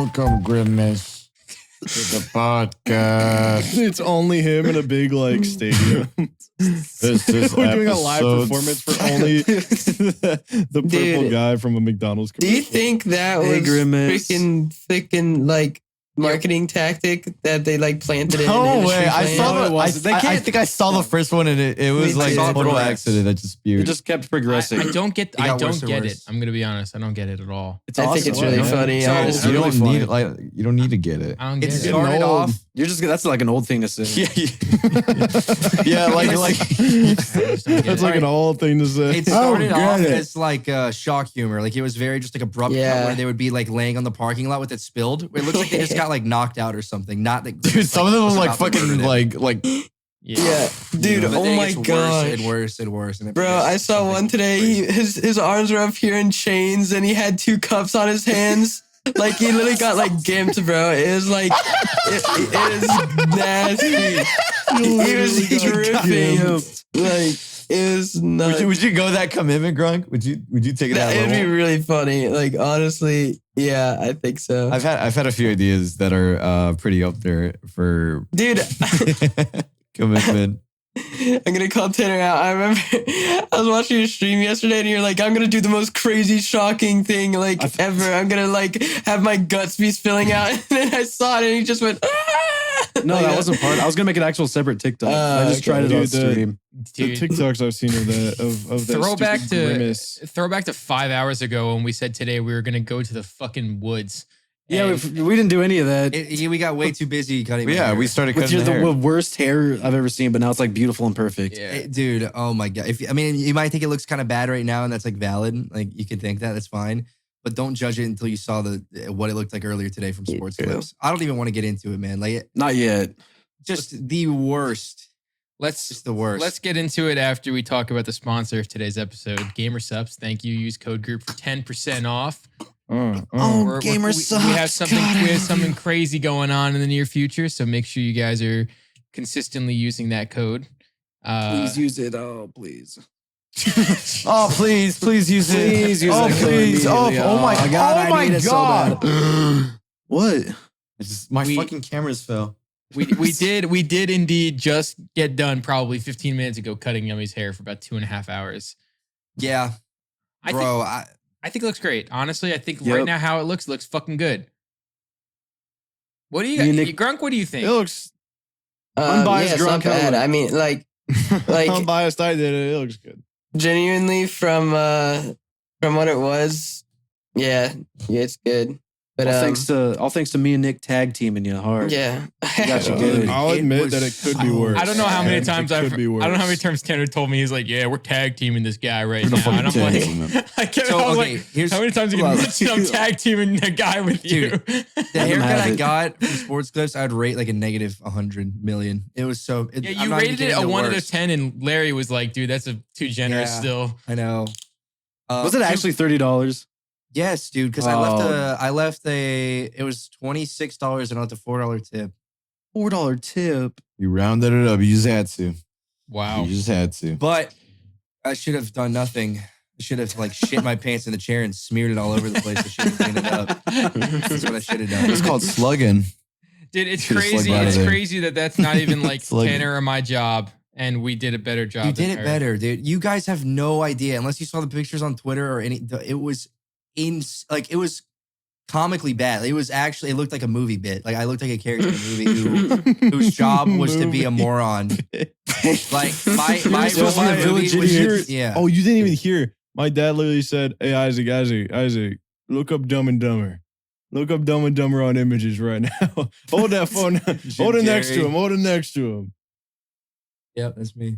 Welcome, Grimace, to the podcast. It's only him in a big like stadium. This is We're doing a live episode performance for only the purple guy from a McDonald's Do commercial. you think that was freaking like marketing tactic that they like planted in? No way! I saw No, it the. wasn't. They I can't- think I saw the first one, and it was Me like too. a total Progress. accident that just It spewed. just kept progressing. I don't get. It I got don't worse and get worse. it. I'm gonna be honest. I don't get it at all. It's I think awesome. it's really Yeah. funny. So- honestly. you really don't funny. need you don't need to get it. I don't It get it. started off. You're just that's like an old thing to say. Yeah, like That's like an old thing to say. It started get off it. as like shock humor. Like it was very just like abrupt cut Yeah. where they would be like laying on the parking lot with it spilled. It looks like they just got like knocked out or something. Not that Dude, some of them was were like about to fucking murder them. like. Yeah, dude. But Oh then it my gets god, worse and worse and worse. And it bro! becomes I saw something one today. crazy. His arms were up here in chains, and he had 2 cups on his hands. Like he literally got like gimped, bro. It was like it is nasty. He was dripping. Like it was nuts. Would you go that commitment, Grunk? Would you take it out? It'd be really funny. Like honestly, yeah, I think so. I've had a few ideas that are pretty up there for Dude, commitment. I'm gonna call Tanner out. I remember I was watching your stream yesterday, and you're like, "I'm gonna do the most crazy, shocking thing like ever. I'm gonna like have my guts be spilling out." And then I saw it, and he just went, "Ah!" No, Like that wasn't part. I was gonna make an actual separate TikTok. I just okay. tried it on Dude, the- stream. Dude, The TikToks I've seen of that of that throwback stupid to grimace. throwback to 5 hours ago when we said today we were gonna go to the fucking woods. Yeah, And we didn't do any of that. We got way too busy cutting. my Yeah, hair. we started With cutting your, the hair. the worst hair I've ever seen, but now it's like beautiful and perfect. yeah. Dude, oh my god! I mean, you might think it looks kind of bad right now, and that's like valid. Like you can think that, that's fine. But don't judge it until you saw what it looked like earlier today from sports Yeah. clips. I don't even want to get into it, man. Like Not yet. just the worst. Let's Just the worst. let's get into it after we talk about the sponsor of today's episode, Gamer Subs. Thank you. Use code group for 10% off. Gamer we Subs, have something crazy going on in the near future, so make sure you guys are consistently using that code. Please use it. Oh, please. Oh, please use it. Please use oh, that code please. Oh, immediately. oh my God, oh I my need it so god. bad. What? My We- fucking cameras fell. We did indeed just get done probably 15 minutes ago cutting Yummy's hair for about 2.5 hours. yeah, I bro. think it looks great. Honestly, I think Yep. right now how it looks fucking good. What do you Me got? and Nick- Grunk, what do you think? It looks Unbiased yeah, it's not drunk, how bad. do I- I mean, like unbiased. I did it. It looks good. genuinely from what it was. Yeah, it's good. But all thanks to me and Nick tag teaming you hard. yeah, Got you good. I'll It admit was that it could be so worse. I don't know how many It times could I've be I don't know how many worse. times Tanner told me he's like, yeah, we're tag teaming this guy right We're now. fucking And I'm tag like, teaming him. I was So, like, here's how many times are you gonna mention I'm tag teaming a guy with you? Dude, the Let them haircut have I it. got from sports clips, I'd rate like a negative 100 million. It was so. Yeah, I'm you not even rated it kidding, a the 1 out of worst. 10, and Larry was like, dude, that's too generous Yeah. still. I know. Was it actually $30? Yes, dude. Because I left it was $26 and I left a $4 tip. $4 tip. You rounded it up. You just had to. Wow. You just had to. But I should have done nothing. I should have like shit my pants in the chair and smeared it all over the place. I should have cleaned it up. That's what I should have done. It's called slugging. Dude, it's Should've crazy. slugged out of It's there. crazy that that's not even like It's like- Tanner or my job, and we did a better job. You than did it her. better, dude. You guys have no idea unless you saw the pictures on Twitter or any. It was it was comically bad. It was actually. It looked like a movie bit. Like I looked like a character in a movie whose job was to be a moron. Like my You're supposed to be a movie village was idiot. just- yeah. Oh, you didn't even hear. My dad literally said, "Hey, Isaac, look up Dumb and Dumber. Look up Dumb and Dumber on images right now. Hold that phone. Hold it next to him. Hold it next to him. Yep, that's me.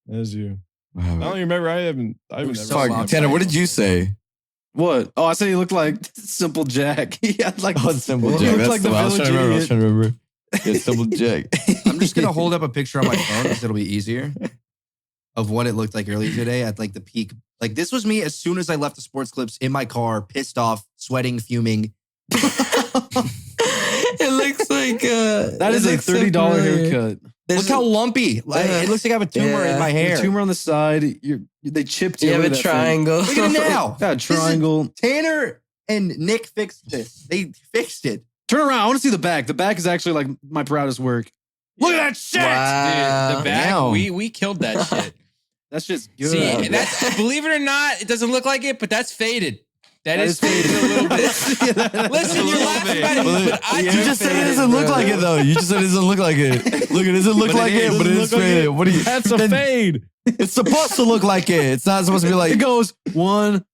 That's you. I Wow. don't remember. I haven't never so Fuck, long. Tanner, what did you say? What? Oh, I said he looked like Simple Jack. He had like Oh, Simple he Jack. looked That's like the the one. I was trying village to remember. idiot. Yeah, Simple Jack. I'm just gonna hold up a picture on my phone because it'll be easier of what it looked like earlier today at like the peak. Like this was me as soon as I left the sports clips in my car, pissed off, sweating, fuming. it looks like That is a $30 haircut. Look how lumpy. Like, it looks like I have a tumor in my hair. The tumor on the side. They chipped you. You have Look a at that triangle. Look at it now. thing. Yeah, triangle. Tanner And Nick fixed this. They fixed it. Turn around. I want to see the back. The back is actually like my proudest work. Look at that shit. Wow. Dude, the back, Damn. we killed that shit. That shit's good. See, that's, believe it or not, it doesn't look like it, but that's faded. That is faded a little bit. Listen, you're laughing about it, but I You just said it doesn't look like it though. You just said it doesn't look like it. Look, it doesn't look like it, but it is faded. What do you? That's a fade. It's supposed to look like it. It's not supposed to be like. It goes 1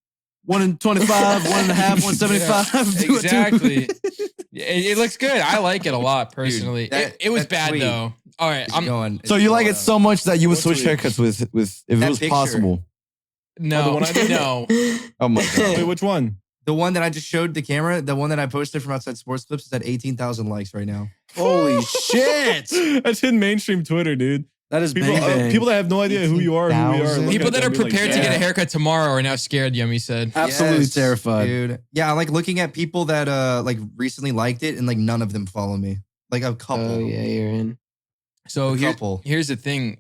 in 25, 1.5, 175. Yeah, exactly. It looks good. I like it a lot personally. Dude, it was that bad tweet though. All right, I'm going. So you like it so much that you would switch tweet? haircuts with if it That was picture. possible. no, the one I did? no. Oh my god. Wait, which one? The one that I just showed the camera, the one that I posted from Outside Sports Clips is at 18,000 likes right now. Holy shit. That's in mainstream Twitter, dude. That is People, bang bang. people that have no idea who you are, who we are. 18,000. look People at that them are and be like, prepared to get a yeah. haircut tomorrow are now scared. Yummy said. Absolutely Yes, terrified. dude. Yeah, I like looking at people that like recently liked it and like none of them follow me. Like a couple. Oh yeah, you're in. So A couple. here's the thing.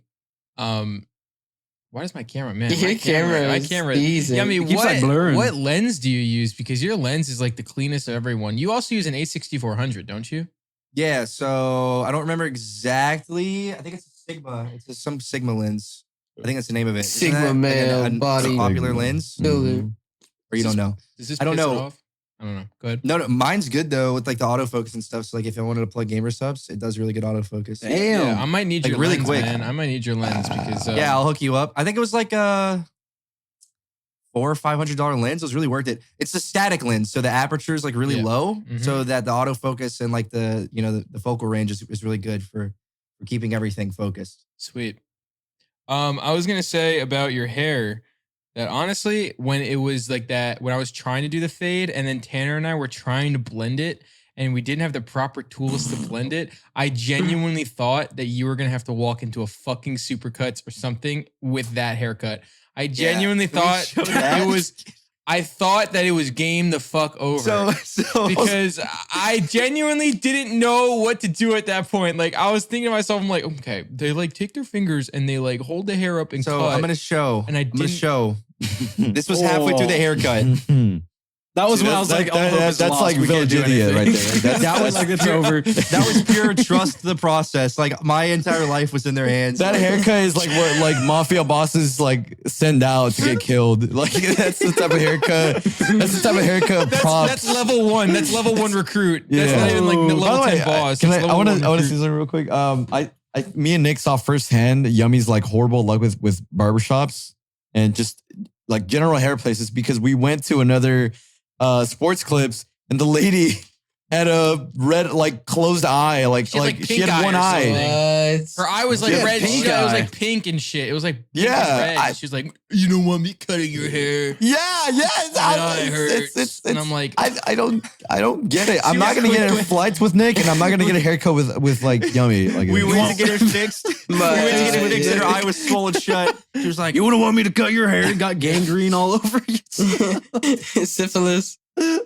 Why does my camera, man? Your camera my is camera. seasoned. Yummy, It keeps, like, blurring. what lens do you use? Because your lens is like the cleanest of everyone. You also use an A6400, don't you? Yeah, so I don't remember exactly. I think it's a Sigma. Some Sigma lens. I think that's the name of it. Isn't Sigma that, like, male a body. popular lens, Builder. or you don't know? Does this I don't piss it know. off? I don't know. Go ahead. No, mine's good though with like the autofocus and stuff. So like if I wanted to plug gamer subs, it does really good autofocus. Damn. Yeah, I might need Like, your really lens, quick. man. I might need your lens because Yeah, I'll hook you up. I think it was like a $400 or $500 lens. It was really worth it. It's a static lens, so the aperture is like really Yeah. low, Mhm. so that the autofocus and like the the focal range is really good for keeping everything focused. Sweet. I was gonna say about your hair that honestly, when it was like that, when I was trying to do the fade, and then Tanner and I were trying to blend it, and we didn't have the proper tools to blend it, I genuinely thought that you were gonna have to walk into a fucking Supercuts or something with that haircut. I genuinely Can we thought show that? it was. I thought that it was game the fuck over. So Because I genuinely didn't know what to do at that point. Like I was thinking to myself, I'm like, okay, they like take their fingers and they like hold the hair up and so cut. I'm gonna show. And I I'm gonna didn't- show. This was halfway through the haircut. That was See, when I was like, oh, hope it's that's lost. like We can't village do idiot right anything. there. That was like it's pure- over. That was pure trust the process. Like my entire life was in their hands. That haircut is like what like mafia bosses like send out to get killed. Like that's the type of haircut. That's the type of haircut props. That's level one. That's level one recruit. That's Yeah. not even like the By level the way, 10 boss. Can It's I level want one to recruit. say something real quick. Me and Nick saw firsthand Yummy's like horrible luck with barbershops and just like general hair places because we went to another sports clips and the lady had a red like closed eye like She had, like, she pink had eye one or eye. something. What? Her eye was like Yeah, red. pink It was eye. like pink and shit. It was like pink Yeah, and red. She was like, you don't want me cutting your hair. Yeah, My eye hurts. And I'm like, I don't get it. I'm not was gonna get quick- in flights with Nick, and I'm not gonna get a haircut with like Yummy. Like we went to get it fixed. We But- went to get it fixed, and her eye was swollen shut. She was like, You wouldn't want me to cut your hair? It got gangrene all over you. Syphilis. dude,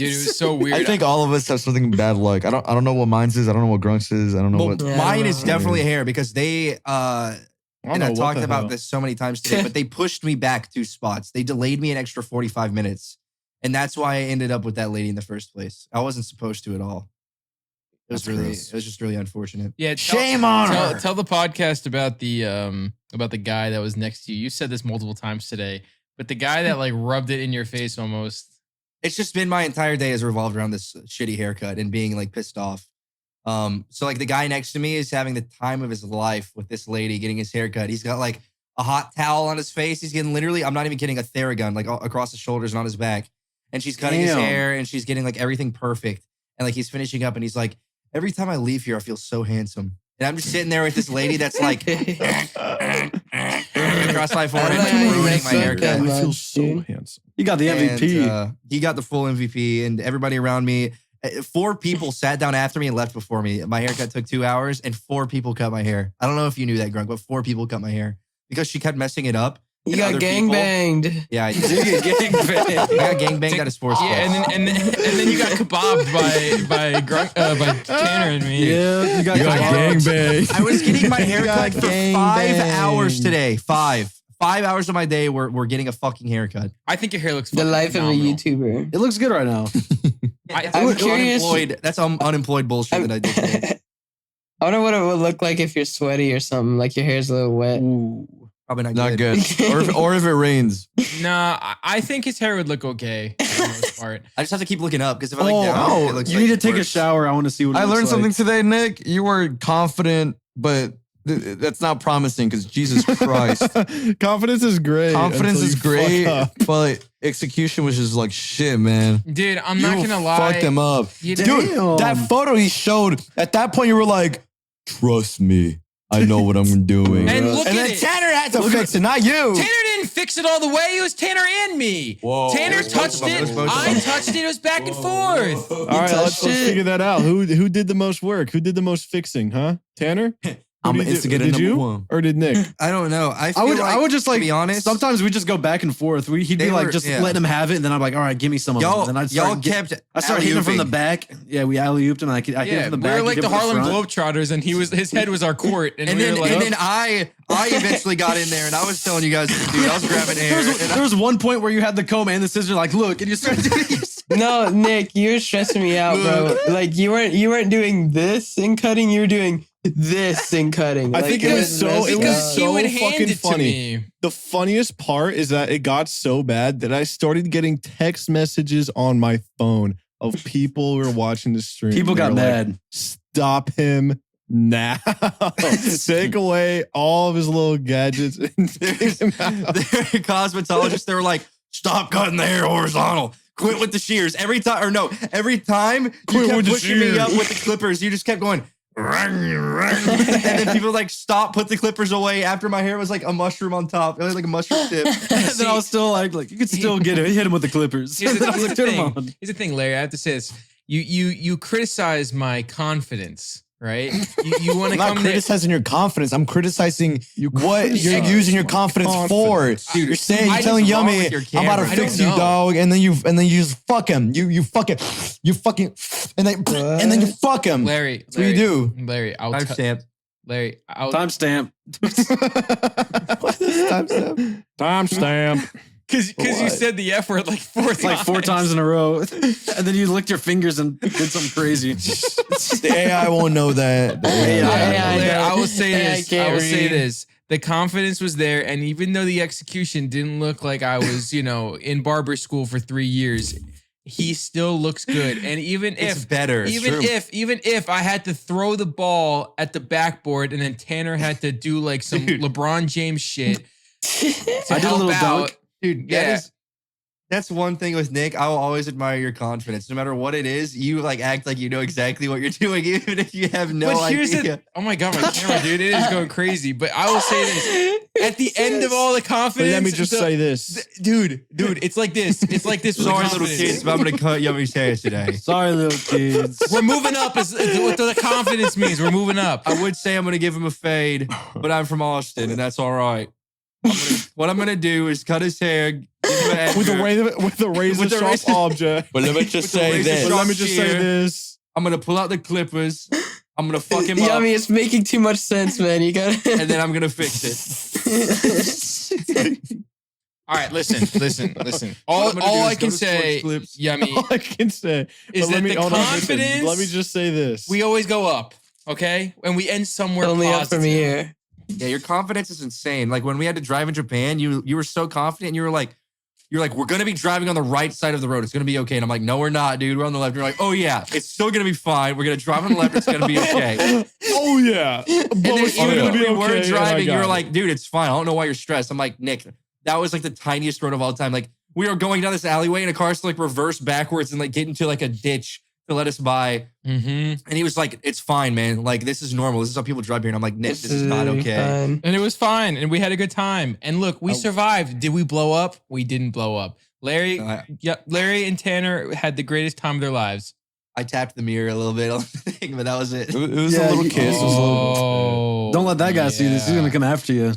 it was so weird. I think all of us have something bad luck. I don't know what mine's is. I don't know what Grunk's is. I don't know Well, what. Yeah, mine I is don't know. definitely hair because they and don't know I what talked the about hell. this so many times today, but they pushed me back 2 spots. They delayed me an extra 45 minutes. And that's why I ended up with that lady in the first place. I wasn't supposed to at all. It was That's really gross. it was just really unfortunate. yeah, Shame on her. Tell the podcast about the guy that was next to you. You said this multiple times today, but the guy that like rubbed it in your face almost. It's just been my entire day has revolved around this shitty haircut and being like pissed off. So like the guy next to me is having the time of his life with this lady getting his haircut. He's got like a hot towel on his face. He's getting literally, I'm not even kidding, a Theragun like across his shoulders and on his back. And she's cutting his Damn. hair and she's getting like everything perfect. And like he's finishing up and he's like, every time I leave here, I feel so handsome. And I'm just sitting there with this lady that's like across my forehead, I like like how you ruining mess my up haircut. that I feel much, so dude. handsome. You got the MVP. And, he got the full MVP, and everybody around me. 4 people sat down after me and left before me. My haircut took 2 hours, and 4 people cut my hair. I don't know if you knew that, Grunk, but 4 people cut my hair because she kept messing it up. You and got other gang people- banged. Yeah, I did. I got gangbanged at a sports club. Yeah, and then you got kebabbed by Tanner and me. Yeah, you got You got gangbanged. gangbang. I was getting my hair You got cut for 5 gangbanged. hours today. 5 5 hours of my day were getting a fucking haircut. I think your hair looks The fucking life phenomenal. of a YouTuber. It looks good right now. I'm curious. Unemployed. That's unemployed bullshit that I did today. I wonder what it would look like if you're sweaty or something. Like your hair's a little wet. Ooh. Probably Not good. Or or if it rains. Nah, I think his hair would look okay for the most part. I just have to keep looking up because if I look Oh, down, it looks you like need to take a worse. shower. I want to see what it I looks learned like. something today, Nick. You were confident, but that's not promising because Jesus Christ. Confidence is great. Confidence until is you great, fuck up. but execution was just like shit, man. Dude, I'm not You gonna lie. Fucked him up. You Dude, Damn. that photo he showed, at that point you were like, trust me. I know what I'm doing. And look and at then it. Tanner had to fix it, not you. Tanner didn't fix it all the way. It was Tanner and me. Whoa. Tanner It was touched both of them. it. It was both of I them. touched it. It was back and forth. All right, let's touched it. figure that out. Who did the most work? Who did the most fixing? Huh? Tanner? I'm Who an did- instigator did number you? one. Or did Nick? I don't know. I would just like, to be honest. sometimes we just go back and forth. He'd They be like, were- just yeah. let him have it. And then I'm like, all right, give me some of y'all, them. And then y'all kept. I started hitting him from the alley-ooping. back. Yeah, we alley-ooped him. I hit Yeah, him from the we back. were he like hit the him from Harlem front. Globetrotters, and his head was our court, and, And we then, were like, and then I eventually got in there and I was telling you guys what to do. I was grabbing hair. There was one point where you had the comb and the scissors, like, look, and you started doing it. No, Nick, you're stressing me out, bro. Like you weren't doing this in cutting. You were doing this in cutting. I Like, think it was so messed because up. he so would hand fucking it to funny. me. The funniest part is that it got so bad that I started getting text messages on my phone of people who were watching the stream. People They got were like, mad. Stop him now. Take away all of his little gadgets and take him out. They're cosmetologists. They were like, stop cutting the hair horizontal. Quit with the shears. Every time you Quit kept with the pushing me shears. up with the clippers. You just kept going. And then people like stop, put the clippers away after my hair was like a mushroom on top. It was like a mushroom tip. And then I was still like, you could still get him. Hit him with the clippers. Here's the, I was here's like, the turn him thing. on. Here's the thing, Larry. I have to say this. You criticize my confidence, right? You want to I'm not come there. criticizing your confidence. I'm criticizing what you're criticize using your my confidence confidence. for. You're saying you're I telling just wrong with Yummy, your I'm about to camera. I fix don't you, know. dog, and then you just fuck him. You fucking and then you fuck him. Larry, That's what you do. Larry, I'll tell Timestamp. Larry, Timestamp. Timestamp. because you What? said the F word like 4 times. It's like 4 times in a row. And then you licked your fingers and did something crazy. The AI won't know that. The AI. Larry, I will say I this. can't I will say read. this. The confidence was there, and even though the execution didn't look like I was, in barber school for 3 years, he still looks good. And even It's if better. It's even true. if I had to throw the ball at the backboard and then Tanner had to do like some Dude. LeBron James shit to I did a help little out. dunk. Dude, Yeah. that's one thing with Nick. I will always admire your confidence. No matter what it is, you like act like you know exactly what you're doing, even if you have no But here's idea. the oh my god, my camera, dude, it is going crazy. But I will say this: at the end of all the But confidence, let me just say this. dude, it's like this. It's like this. with the Sorry, little confidence. kids, but I'm gonna cut Yummy's hair today. Sorry, little kids. We're moving up. Is what the confidence means. We're moving up. I would say I'm gonna give him a fade, but I'm from Austin, and that's all right. What I'm gonna do is cut his hair, give him an With edger. a razor With the sharp razor- object. But let me just With the say razor this. But sharp let me just say shear. this. I'm gonna pull out the clippers. I'm gonna fuck him up, Yummy, it's making too much sense, man. You got and then I'm gonna fix it. All right, listen. What I'm gonna do All is I go can to say, Sports Clips. Yummy, All I can say is but that the hold on, listen. confidence. Let me just say this. we always go up, okay, and we end somewhere only up positive. from here. Yeah, your confidence is insane. Like when we had to drive in Japan, you were so confident. You were like, we're gonna be driving on the right side of the road. It's gonna be okay. And I'm like, no, we're not, dude. We're on the left. You're like, oh yeah, it's still gonna be fine. We're gonna drive on the left. It's gonna be okay. Oh yeah. But And then it's even gonna when be we okay, were and I driving, you got were it. like, dude, it's fine. I don't know why you're stressed. I'm like, Nick, that was like the tiniest road of all time. Like we were going down this alleyway and a car's like reverse backwards and like get into like a ditch to let us by. Mm-hmm. And he was like, it's fine, man. Like this is normal. This is how people drive here. And I'm like, Nick, this is not okay. fine. And it was fine, and we had a good time. And look, we survived. Did we blow up? We didn't blow up. Larry, Larry and Tanner had the greatest time of their lives. I tapped the mirror a little bit on the thing, but that was it. It was Yeah, a little you- kiss. It was a little, Oh, Don't let that guy see this. He's yeah. gonna come after you.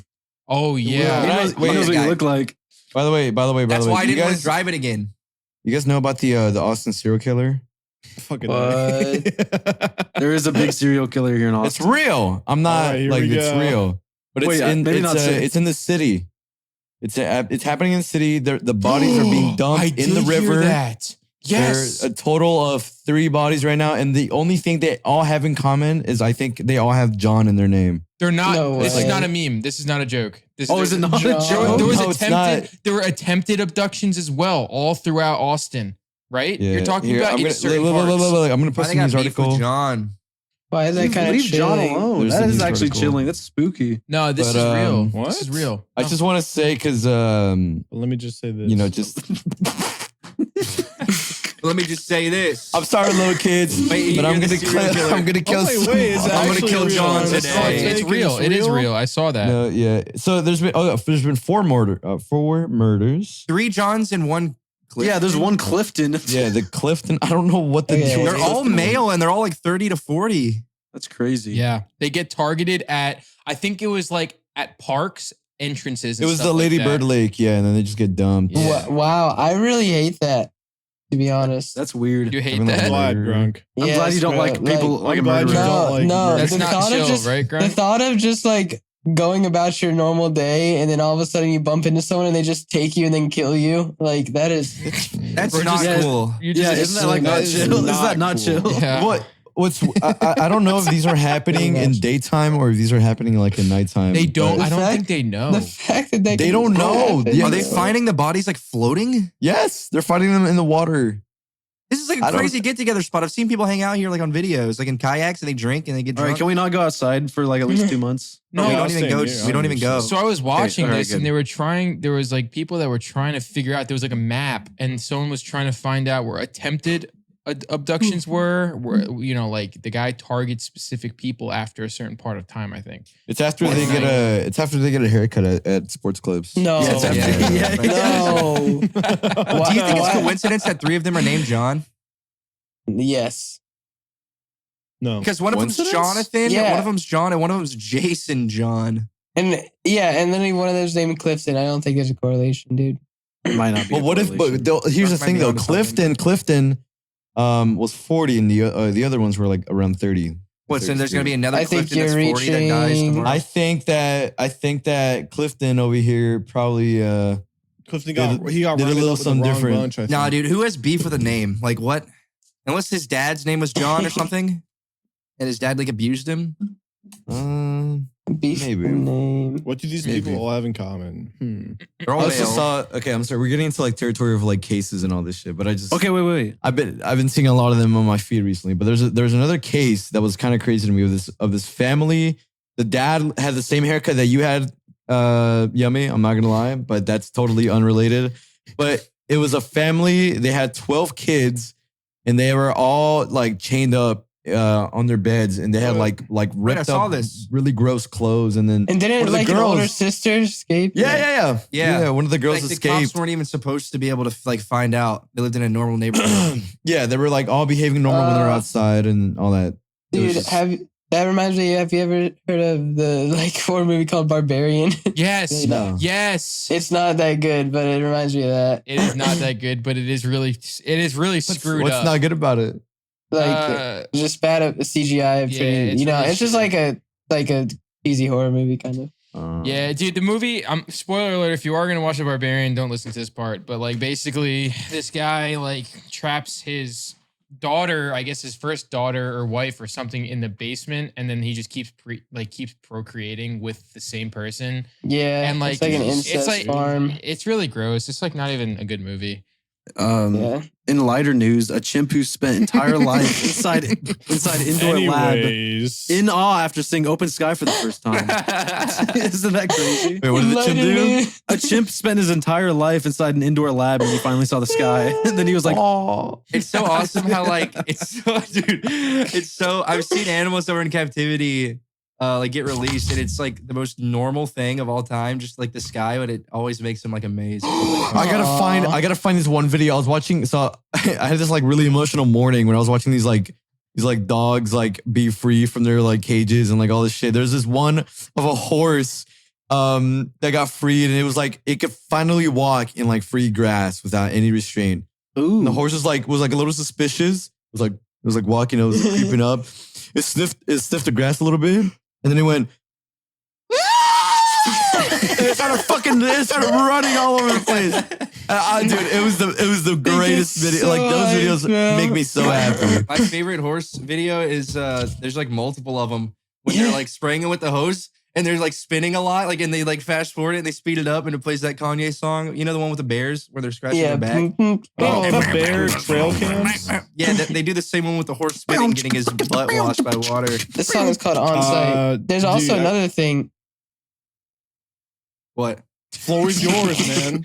Oh He yeah. knows, he knows what you look like. by the way, That's why I you didn't want guys, to drive it again. you guys know about the Austin serial killer? Fucking What? There is a big serial killer here in It's Austin. real. I'm not All right, here like we it's go. real, but Wait, it's maybe not safe. it's in the city. It's happening in the city. The bodies are being dumped in the river. That. Yes. There's a total of 3 bodies right now, and the only thing they all have in common is I think they all have John in their name. They're not. No This is way. not a meme. This is not a joke. Is it not a joke? There was No, it's not. there were attempted abductions as well, all throughout Austin. Right? Yeah. You're talking Here, about I'm in gonna, certain look, parts. I'm gonna post I in think this I beef with article. John. Why is that kind of Leave John chilling? alone. There's That the is news actually article. chilling. That's spooky. No, this But, is real. what? This is real. I just want to say because Let me just say this. just Let me just say this. I'm sorry, little kids, Wait, but I'm you're gonna the serial killer. I'm gonna kill. it's I'm gonna actually kill real. John It's today. not It's fake, real. It is real. I saw that. No, yeah. So there's been 4 murders. 3 Johns and 1 Clifton. Yeah, there's one Clifton. Yeah, the Clifton. I don't know what the Okay. deal They're is. all male and they're all like 30 to 40. That's crazy. Yeah. They get targeted at, I think it was like at parks entrances. It And was stuff the Lady like that. Bird Lake, yeah, and then they just get dumped. Yeah. Wow, I really hate that. To be honest. That's weird. You hate I'm I'm that? glad, Grunk. I'm glad you don't bro, like people like a I'm glad you murderer. don't like no, murder. That's the not thought of chill, just- right, The Grant? thought of just like going about your normal day and then all of a sudden you bump into someone and they just take you and then kill you, like that is That's We're not just- cool. You Yeah, just isn't that like assume not that- chill? Is that not cool. chill? Yeah. I don't know if these are happening in daytime or if these are happening like in nighttime. They don't. but- I don't fact- think they know. the fact that They don't know. Yeah, Are they finding the bodies like floating? Yes, they're finding them in the water. This is like I a don't- crazy get together spot. I've seen people hang out here like on videos, like in kayaks and they drink and they get All drunk. right, can we not go outside for like at least 2 months? No, No, we I'll don't even stay go. here. We don't even go. So I was watching all right, this and good. they were trying, there was like people that were trying to figure out, there was like a map and someone was trying to find out where attempted abductions were, where, you know, like the guy targets specific people after a certain part of time, I think. It's after they get a haircut at sports clubs. No. Yeah, it's after Yeah, they yeah, get a yeah. haircut. No. Do you think it's Why- coincidence that 3 of them are named John? Yes. No. Because one of them's Coincidence? Jonathan, Yeah. one of them's John, and one of them's Jason John. And yeah, and then one of those named Clifton. I don't think there's a correlation, dude. Might not be. But a what if? correlation. But here's the Might thing be though. onto something. Clifton, was 40, and the other ones were like around 30. What? So there's going to be another I think Clifton that's you're 40 that dies reaching- tomorrow? I think that Clifton over here probably Clifton Did he got a rounded little up with the something wrong different. bunch, I think. Nah, dude, who has beef with a name? Like what? Unless his dad's name was John or something, and his dad like abused him. Beef Maybe. name. What do these Maybe. people all have in common? They're all I also male. saw. Okay, I'm sorry. We're getting into like territory of like cases and all this shit, but I just Okay, wait. I've been seeing a lot of them on my feed recently. But there's another case that was kind of crazy to me of this family. The dad had the same haircut that you had, Yummy. I'm not gonna lie, but that's totally unrelated. But it was a family. They had 12 kids, and they were all like chained up on their beds, and they had like ripped I saw up this. really gross clothes, and then And didn't one of the like an older girls- sister escape? Yeah. One of the girls Like, the escaped. cops weren't even supposed to be able to like find out. They lived in a normal neighborhood. Yeah, they were like all behaving normal when they're outside and all that. It was Dude, just- that reminds me, have you ever heard of the like horror movie called Barbarian? Yes. No. Yes. It's not that good, but it reminds me of that. It is not that good, but it is really screwed What's up. not good about it? Like just bad at CGI. Yeah, Pretty, it's you know, really it's just like a cheesy horror movie kind of. Yeah, dude, the movie, spoiler alert, if you are going to watch The Barbarian, don't listen to this part. But like basically this guy like traps his daughter, I guess his first daughter or wife or something in the basement. And then he just keeps procreating with the same person. Yeah, And like, it's like an incest farm. It's really gross. It's like not even a good movie. Yeah. In lighter news, a chimp who spent entire life inside indoor lab Anyways. in awe after seeing open sky for the first time. Isn't that crazy? Wait, what did the chimp do? A chimp spent his entire life inside an indoor lab and he finally saw the sky. And then he was like, Oh, It's so awesome how like it's so I've seen animals that were in captivity like get released and it's like the most normal thing of all time, just like the sky, but it always makes them like amazing. I gotta find this one video I was watching. So I had this like really emotional morning when I was watching these dogs like be free from their like cages and like all this shit. There's this one of a horse that got freed and it was like it could finally walk in like free grass without any restraint. ooh. And the horse was like a little suspicious. It was like walking, it was creeping up. It sniffed the grass a little bit, and then it went. It it started running all over the place. Dude, it was the greatest video. so Like those hyped, videos bro. make me so happy. My favorite horse video is there's like multiple of them when they're like spraying it with the hose and they're like spinning a lot, like and they like fast forward it and they speed it up and it plays that Kanye song. You know the one with the bears where they're scratching Yeah. their back. Oh, the bear trail cams. Yeah, they do the same one with the horse spinning, getting his butt washed by water. This song is called On Site. There's also dude, another thing. What? Floor is yours, man.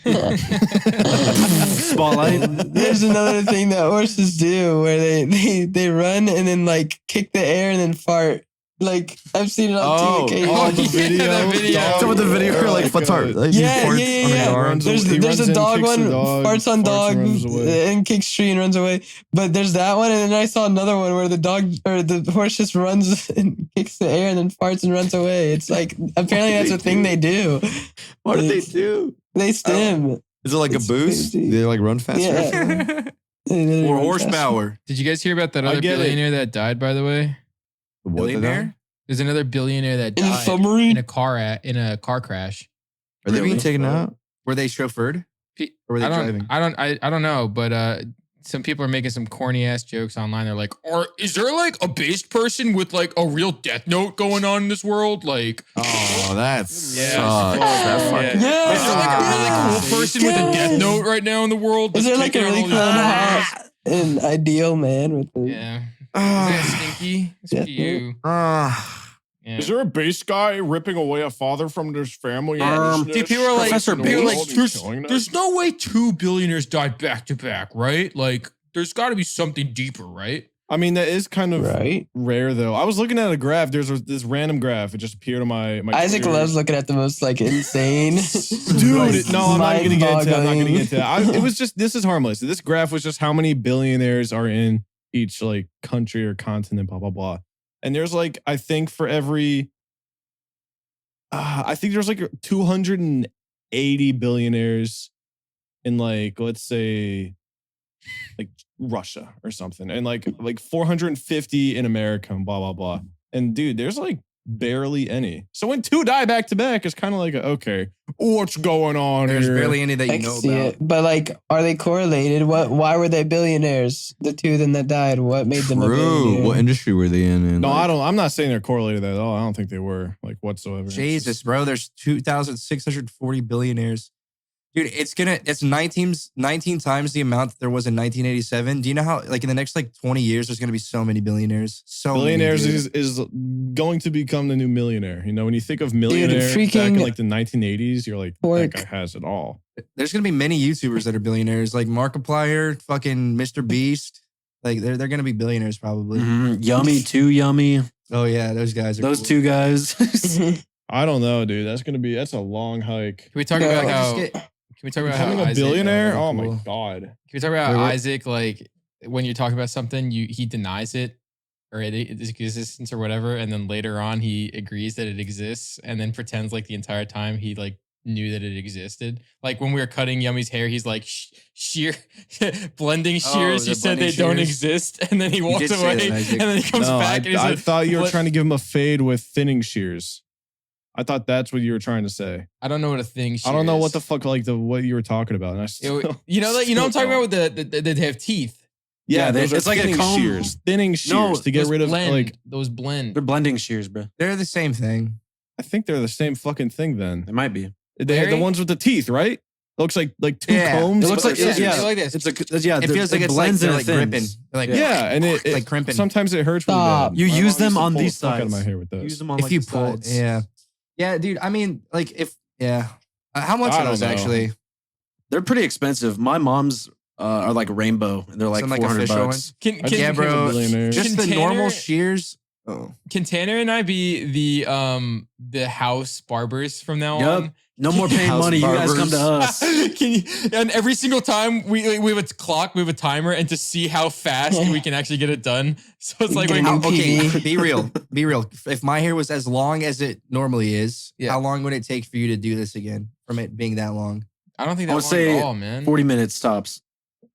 Spotlight. There's another thing that horses do where they run and then like kick the air and then fart. Like I've seen it on two occasions. Oh, the video. that video. Dog- Some of the video oh were like my fatart. God. Like, he Yeah, farts yeah, on the yeah. yard. There's He runs a in, dog kicks one, the dog, farts on farts dog, and runs away. and kicks tree and runs away. But there's that one, and then I saw another one where the dog or the horse just runs and kicks the air and then farts and runs away. It's like apparently that's a thing they do. What did they do? They stim. Is it like It's a boost? crazy. They like run faster? Yeah. They literally Or run horsepower. Did you guys hear about that I other get it. billionaire that died? By the way, What did they do? Billionaire? there's another billionaire that In a died submarine? in a car crash. Are they Really? being taken out? Were they chauffeured? Or were they driving? I don't know, but some people are making some corny ass jokes online. They're like, is there like a based person with like a real death note going on in this world? Like, Oh, that Yeah. sucks. Yeah. That Yeah. is there like a really cool person with a death note right now in the world? Is that's there like a kicking really out cool all these- and ideal man with the Yeah. Is that stinky? It's for Death you. Yeah. Is there a base guy ripping away a father from his family? See, people are like, Professor people are like Beast? there's no way two billionaires died back to back, right? Like, there's got to be something deeper, right? I mean, that is kind of right. rare, though. I was looking at a graph. There's this random graph. It just appeared on my Isaac Twitter. loves looking at the most like insane. Dude, no, I'm not gonna get into that. I'm not gonna get into mind-boggling. that. It was just, this is harmless. This graph was just how many billionaires are in each like country or continent, blah, blah, blah. And there's like, I think for every, I think there's like 280 billionaires in like, let's say like Russia or something. And like 450 in America and blah, blah, blah. And dude, there's like barely any. So when two die back to back, it's kind of like, okay, what's going on There's here? barely any that I you can know see about. it, but like, are they correlated? Why were they billionaires? The two of them that died. What made them a True. billionaire? What industry were they in? And No, like, I'm not saying they're correlated at all. I don't think they were like whatsoever. Jesus, bro. There's 2,640 billionaires. Dude, it's 19 times the amount that there was in 1987. Do you know how, like, in the next, like, 20 years, there's going to be so many billionaires? So Billionaires many, dude. is going to become the new millionaire. You know, when you think of millionaire back in freaking like the 1980s, you're like, pork. that guy has it all. There's going to be many YouTubers that are billionaires, like Markiplier, fucking Mr. Beast. Like, they're going to be billionaires probably. Mhm. Yummy, too yummy. Oh, yeah, those guys are Those cool. two guys. I don't know, dude. That's a long hike. Can we talk No, about just how? get- Can we talk about Becoming how a Isaac? billionaire? Oh, Oh my cool. god. Can we talk about Wait, how what? Isaac, like, when you talk about something, he denies it or its existence or whatever, and then later on he agrees that it exists, and then pretends like the entire time he like knew that it existed. Like when we were cutting Yummy's hair, he's like shear blending shears. the You said they blending don't shears. exist, and then he walks did say away, that, and Isaac. then he comes No, back. and he's I like, thought you were "What?" trying to give him a fade with thinning shears. I thought that's what you were trying to say. I don't know what a thing. I don't know shear what is. the fuck what you were talking about. And I still, You know, what I'm talking still about with the they have teeth. Yeah, they- those are it's like a thinning comb. shears. Thinning shears to get Those rid of blend, like. those blend. They're blending shears, bro. They're the same thing. I think they're the same fucking thing. Then It might be. they have the Larry? ones with the teeth, right? It looks like two Yeah. combs. It looks but like they're yeah, scissors. they're like this. It's yeah. It feels like it's like blends they're and like it gripping. thins. They're like, Yeah, and it like crimping. sometimes it hurts really Stop. bad. You My use mom them used to on pull these the fuck out of my sides. hair with those. Use them on if like you the pull, sides. yeah, dude. I mean, like how much I are those don't know. actually? They're pretty expensive. My mom's are like rainbow. And they're like Some, like, $400. official bucks. Can I just Yeah, became a bro. billionaire. Just the Can normal Tanner- shears. Oh, Can Tanner and I be the house barbers from now Yup. on? No more paying House money. You guys come to barbers. us. Can you, and every single time we have a clock, we have a timer, and to see how fast we can actually get it done. So it's like Getting when, out- okay. PV. Be real. Be real. If my hair was as long as it normally is, Yeah. how long would it take for you to do this again? From it being that long, I don't think I that would long say at all, man. 40 minutes tops.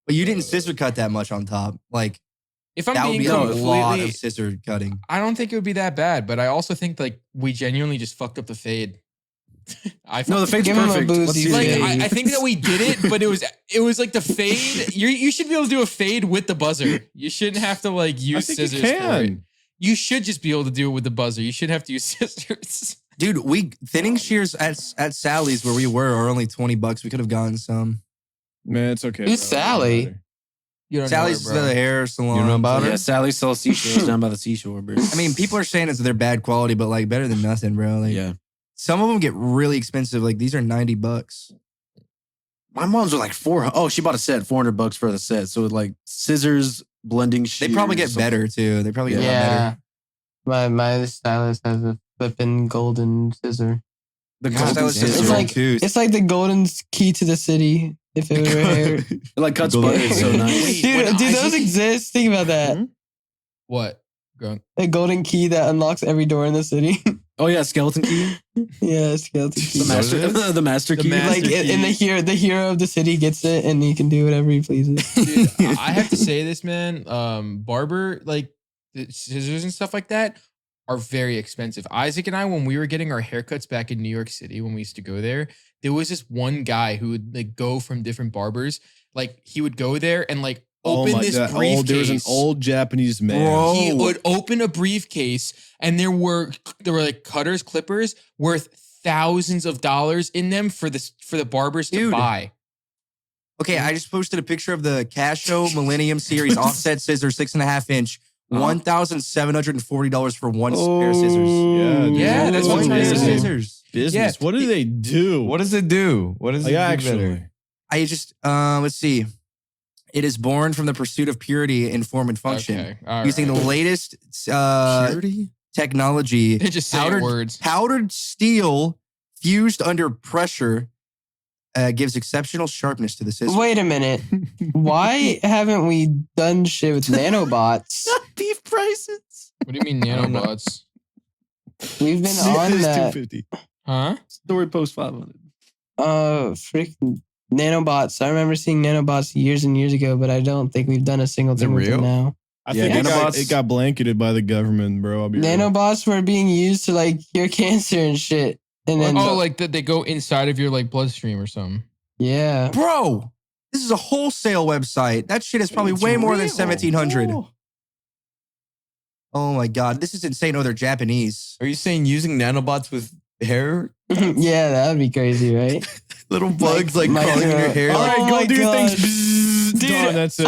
but you didn't scissor cut that much on top. Like If I'm that would being be a lot completely, of scissor cutting. I don't think it would be that bad. But I also think like we genuinely just fucked up the fade. No, the fade's Give him a perfect. boost, Let's see he's Like it. good. I think that we did it, but it was like the fade. You should be able to do a fade with the buzzer. You shouldn't have to like I use think you scissors for it. can. You should just be able to do it with the buzzer. You should have to use scissors. Dude, thinning shears at Sally's where we were are only $20. We could have gotten some. Man, it's okay. Who's bro. Sally? You don't Sally's know her, the bro. hair salon. You know about Yeah, her? Sally sells seashores down by the seashore, bro. I mean, people are saying it's they're bad quality, but like better than nothing, bro. Like, Yeah. some of them get really expensive. Like these are $90. My mom's were like she bought a set, $400 for the set. So like scissors, blending shears. They probably get something. better too. They probably get a lot Yeah. better. My stylist has a flipping golden scissor. The My golden stylist has scissors. It's a like- too. It's like the golden key to the city. If it were hair. It like cuts Golden- butter. It's so nice. Dude, those exist. Think about that. What? Go. A golden key that unlocks every door in the city. Oh yeah, skeleton key. Yeah, skeleton key. The master, the master key. master Like in the hero of the city gets it and he can do whatever he pleases. Dude, I have to say this, man. Barber, like the scissors and stuff like that, are very expensive. Isaac and I, when we were getting our haircuts back in New York City, when we used to go there was this one guy who would like go from different barbers. Like he would go there and like open this briefcase. There was an old Japanese man. Bro. He would open a briefcase and there were like cutters, clippers worth thousands of dollars in them for the barbers to Dude. buy. Okay, I just posted a picture of the Casio Millennium Series offset scissors, 6.5 inch, $1,740 for one pair of scissors. Yeah, dude. Yeah, that's One what I'm pair of trying to say. scissors. Business. Yeah. What do they do? What does it do? What does it Like, do actually? better? I just let's see. It is born from the pursuit of purity in form and function, Okay, all using right. the latest Purity? technology. They just say words. Powdered steel fused under pressure gives exceptional sharpness to the scissors. Wait a minute. Why haven't we done shit with nanobots? beef prices. What do you mean nanobots? We've been on It's that. 250. Huh? Story post 500. Freaking nanobots. I remember seeing nanobots years and years ago, but I don't think we've done a single Is it thing with them real? now. I Yeah, think nanobots- it got blanketed by the government, bro. I'll be real. Nanobots were being used to like cure cancer and shit. And then Like that they go inside of your like bloodstream or something. yeah. Bro, this is a wholesale website. That shit is probably It's way more than real. 1,700. Oh my God, this is insane. Oh, they're Japanese. Are you saying using nanobots with hair? Yeah, that would be crazy, right? Little bugs like Micro- crawling in your hair? Oh Like, my go do God. things. Dude. Done, that's it.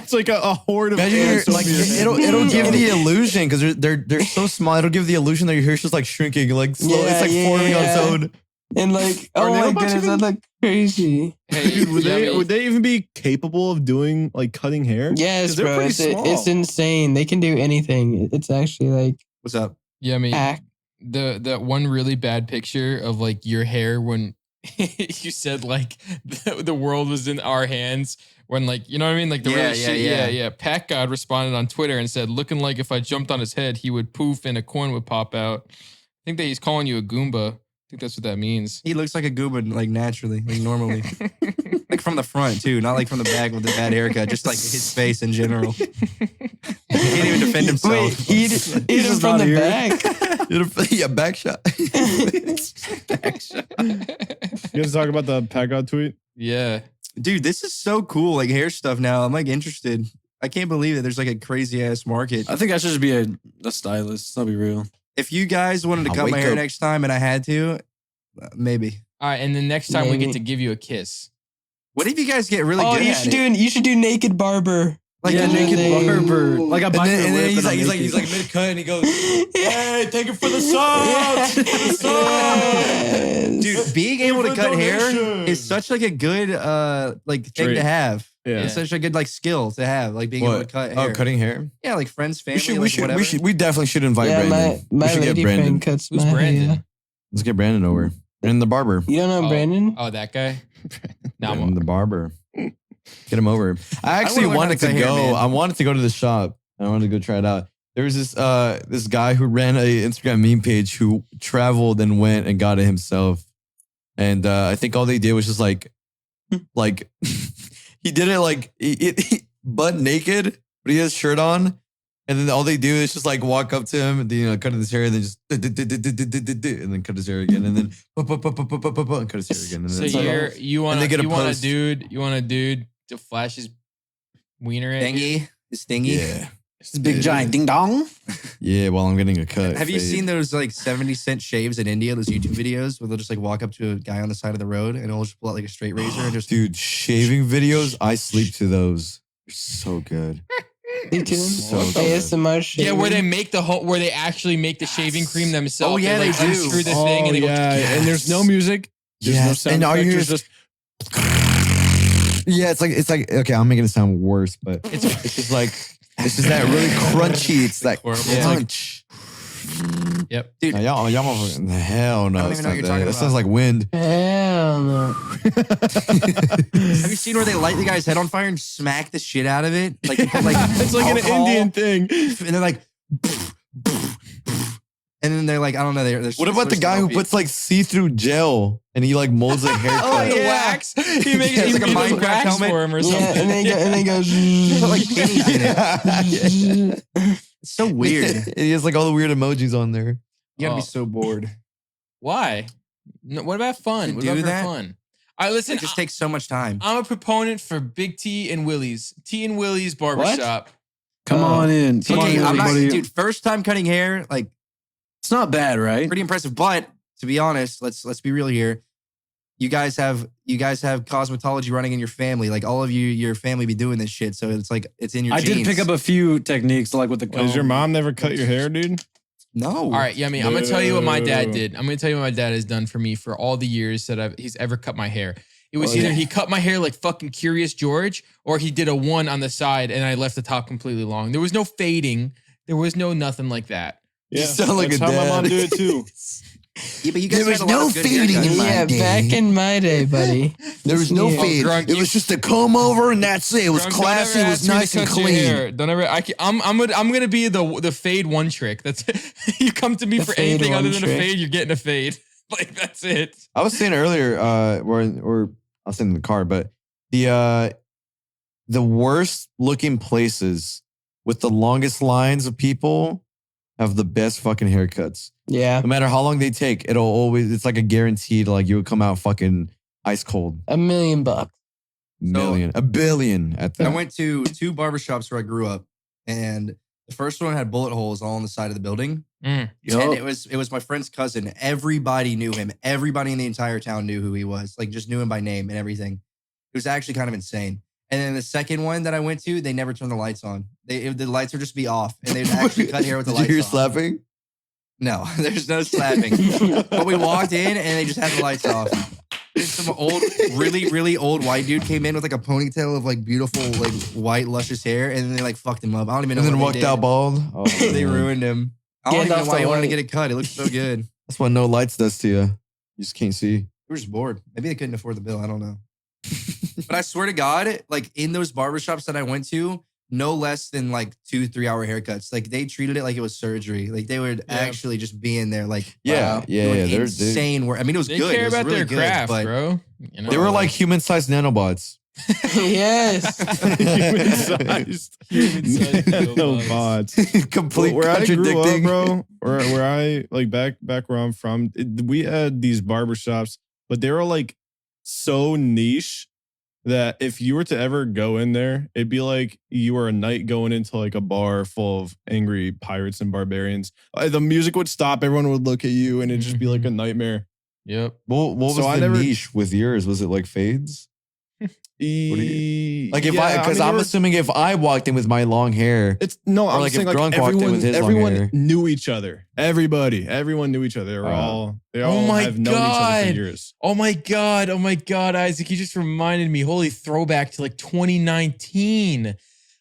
It's like a horde of imagine ants like over your head. it'll give the illusion because they're so small. It'll give the illusion that your hair's just like shrinking, like slow. Yeah, it's like yeah, forming on yeah. its own. And like, Are oh my nanobots goodness, even- that look crazy. Hey, Dude, Yummy. would they even be capable of doing like cutting hair? Yes, 'Cause they're bro. pretty It's, small. it's insane. They can do anything. It's actually like What's up? Yummy. hack. That one really bad picture of like your hair when you said like the world was in our hands when like you know what I mean like the Yeah, really yeah, shit yeah. yeah Pat God responded on Twitter and said looking like if I jumped on his head he would poof and a coin would pop out. I think that he's calling you a Goomba. I think that's what that means. He looks like a gooba, like naturally, like normally. Like from the front too, not like from the back with the bad haircut, just like his face in general. He can't even defend himself. Wait, eat it just from not the here. back. Yeah, back shot. You guys talk about the Pagod tweet? Yeah. Dude, this is so cool, like hair stuff now. I'm like interested. I can't believe that there's like a crazy ass market. I think I should just be a stylist. I'll be real. If you guys wanted to I'll cut my wake hair up. next time and I had to, maybe. All right, and then next time we Maybe. get to give you a kiss. What if you guys get really Oh, good you at should it? do you should do naked barber. Like yeah, the naked they- barber. Like I And bite then, their and then lip he's and I'm like naked. mid cut and he goes, "Hey, take it for the sauce." Yes. Dude, being able to cut hair donation. is such like a good like thing Trait. to have. Yeah. It's such a good like skill to have, like being able to What? cut hair. Oh, cutting hair. Yeah, like friends, family, We we definitely should invite Yeah, Brandon. my we should get lady Brandon. friend cuts Who's my Brandon? hair. Let's get Brandon over. Brandon the barber. You don't know Oh. Brandon? Oh, that guy. No, Brandon the barber. Get him over. I actually wanna learn how wanted to to cut hair, go. man. I wanted to go to the shop. I wanted to go try it out. There was this guy who ran a Instagram meme page who traveled and went and got it himself. And I think all they did was just like he did it like he butt naked, but he has shirt on. And then all they do is just like walk up to him and then, cut his hair and then just and then cut his hair again and then and cut his hair again. And So then you want they get a a post. dude to flash his wiener at you? Stingy. It's stingy. yeah, It's big giant ding dong. yeah. While I'm getting a cut. Have you fade. seen those like 70-cent shaves in India? Those YouTube videos where they'll just like walk up to a guy on the side of the road and it'll just pull out like a straight razor and just Dude, shaving videos? I sleep to those. They're so good. Me too. So ASMR shit. Yeah, where they make where they actually make the shaving cream themselves. Oh, yeah, like, they do. unscrew the thing and they go. and there's no music. There's no Yes, sound and all you effects. hear There's is just yeah, it's like okay, I'm making it sound worse, but it's just like it's just that really crunchy. It's that Horrible. crunch. Yep. dude. No, y'all motherfuckers- hell no. I don't It's even know what not you're that. talking That about. sounds like wind. Hell no. Have you seen where they light the guy's head on fire and smack the shit out of it? Like, they put, like it's like an alcohol, Indian thing. and they're like, and then they're like, I don't know. They're What about the guy who puts like see-through gel and he like molds a haircut? Oh, yeah. wax. He makes Yeah, he it's like a makes Minecraft wax helmet. for him or Yeah, something. and they go. Put like pennies in it. It's so weird. And he has like all the weird emojis on there. You gotta Oh. be so bored. Why? No, what about fun? To What do about for that? fun? All right, listen. It just takes so much time. I'm a proponent for Big T and Willie's. T and Willie's Barbershop. Come on in. Come Okay, on in, I'm not, everybody. dude. First time cutting hair, like It's not bad, right? pretty impressive. But to be honest, let's be real here. You guys have cosmetology running in your family. Like all of your family be doing this shit. So it's like it's in your I genes. did pick up a few techniques, like with the comb. Does your mom never cut your hair, dude? No. All right, Yummy. I'm gonna tell you what my dad Boo. did. I'm gonna tell you what my dad has done for me for all the years that he's ever cut my hair. It was Oh, either yeah. he cut my hair like fucking Curious George, or he did a one on the side and I left the top completely long. There was no fading. There was no nothing like that. Yeah, sound like that's a how my dad. mom do it too. Yeah, but you guys There was had a lot no of good fading in haircuts. my Yeah, day. back in my day, buddy. There was no Yeah. fade. Drunk, It you- was just a comb over and that's it. It was Drunk, classy. don't It ever was ask me to nice and cut your clean. hair. Don't ever. I'm gonna be the fade one trick. That's you come to me The for fade anything one other than a trick. fade, you're getting a fade. Like that's it. I was saying earlier, or I was saying in the car, but the worst looking places with the longest lines of people have the best fucking haircuts. Yeah, No matter how long they take, it's like a guaranteed, like you would come out fucking ice cold. $1 million. A billion at I that. went to 2 barbershops where I grew up, and the first one had bullet holes all on the side of the building. Mm. And it was my friend's cousin. Everybody knew him. Everybody in the entire town knew who he was. Like just knew him by name and everything. It was actually kind of insane. And then the second one that I went to, they never turned the lights on. The lights would just be off, and they'd actually cut hair with the Did lights you hear off. slapping? No, there's no slapping. But we walked in and they just had the lights off. And some old, really old white dude came in with like a ponytail of like beautiful, like white, luscious hair, and then they like fucked him up. I don't even know. And then what walked they did. out bald. Oh, They man. ruined him. I don't even know Gandalf why he the wanted to White. get it cut. It looked so good. That's what no lights does to you. You just can't see. We were just bored. Maybe they couldn't afford the bill. I don't know. But I swear to God, like in those barbershops that I went to, no less than like 2-3 hour haircuts. Like they treated it like it was surgery. Like they would actually just be in there, like Yeah, wow, yeah, doing yeah. They're insane work. I mean, it was They good. care It was about really their good, craft, but bro. You know? They were like human-sized nanobots. Yes. Human-sized. Human-sized nanobots. Complete Where I grew up, contradicting. bro, where I like back where I'm from, we had these barbershops, but they were like so niche that if you were to ever go in there, it'd be like you were a knight going into like a bar full of angry pirates and barbarians. The music would stop, everyone would look at you, and it'd just be like a nightmare. Yep. What was So I the never- niche with yours? Was it like fades? Like if Yeah, because mean, I'm they were- assuming if I walked in with my long hair, It's no, Or I'm like saying if like Grunk walked in everyone, with his long hair. everyone knew each other. Everyone knew each other. They were they Oh all my have known each other God. for years. Oh my God, Isaac, you just reminded me. Holy throwback to like 2019.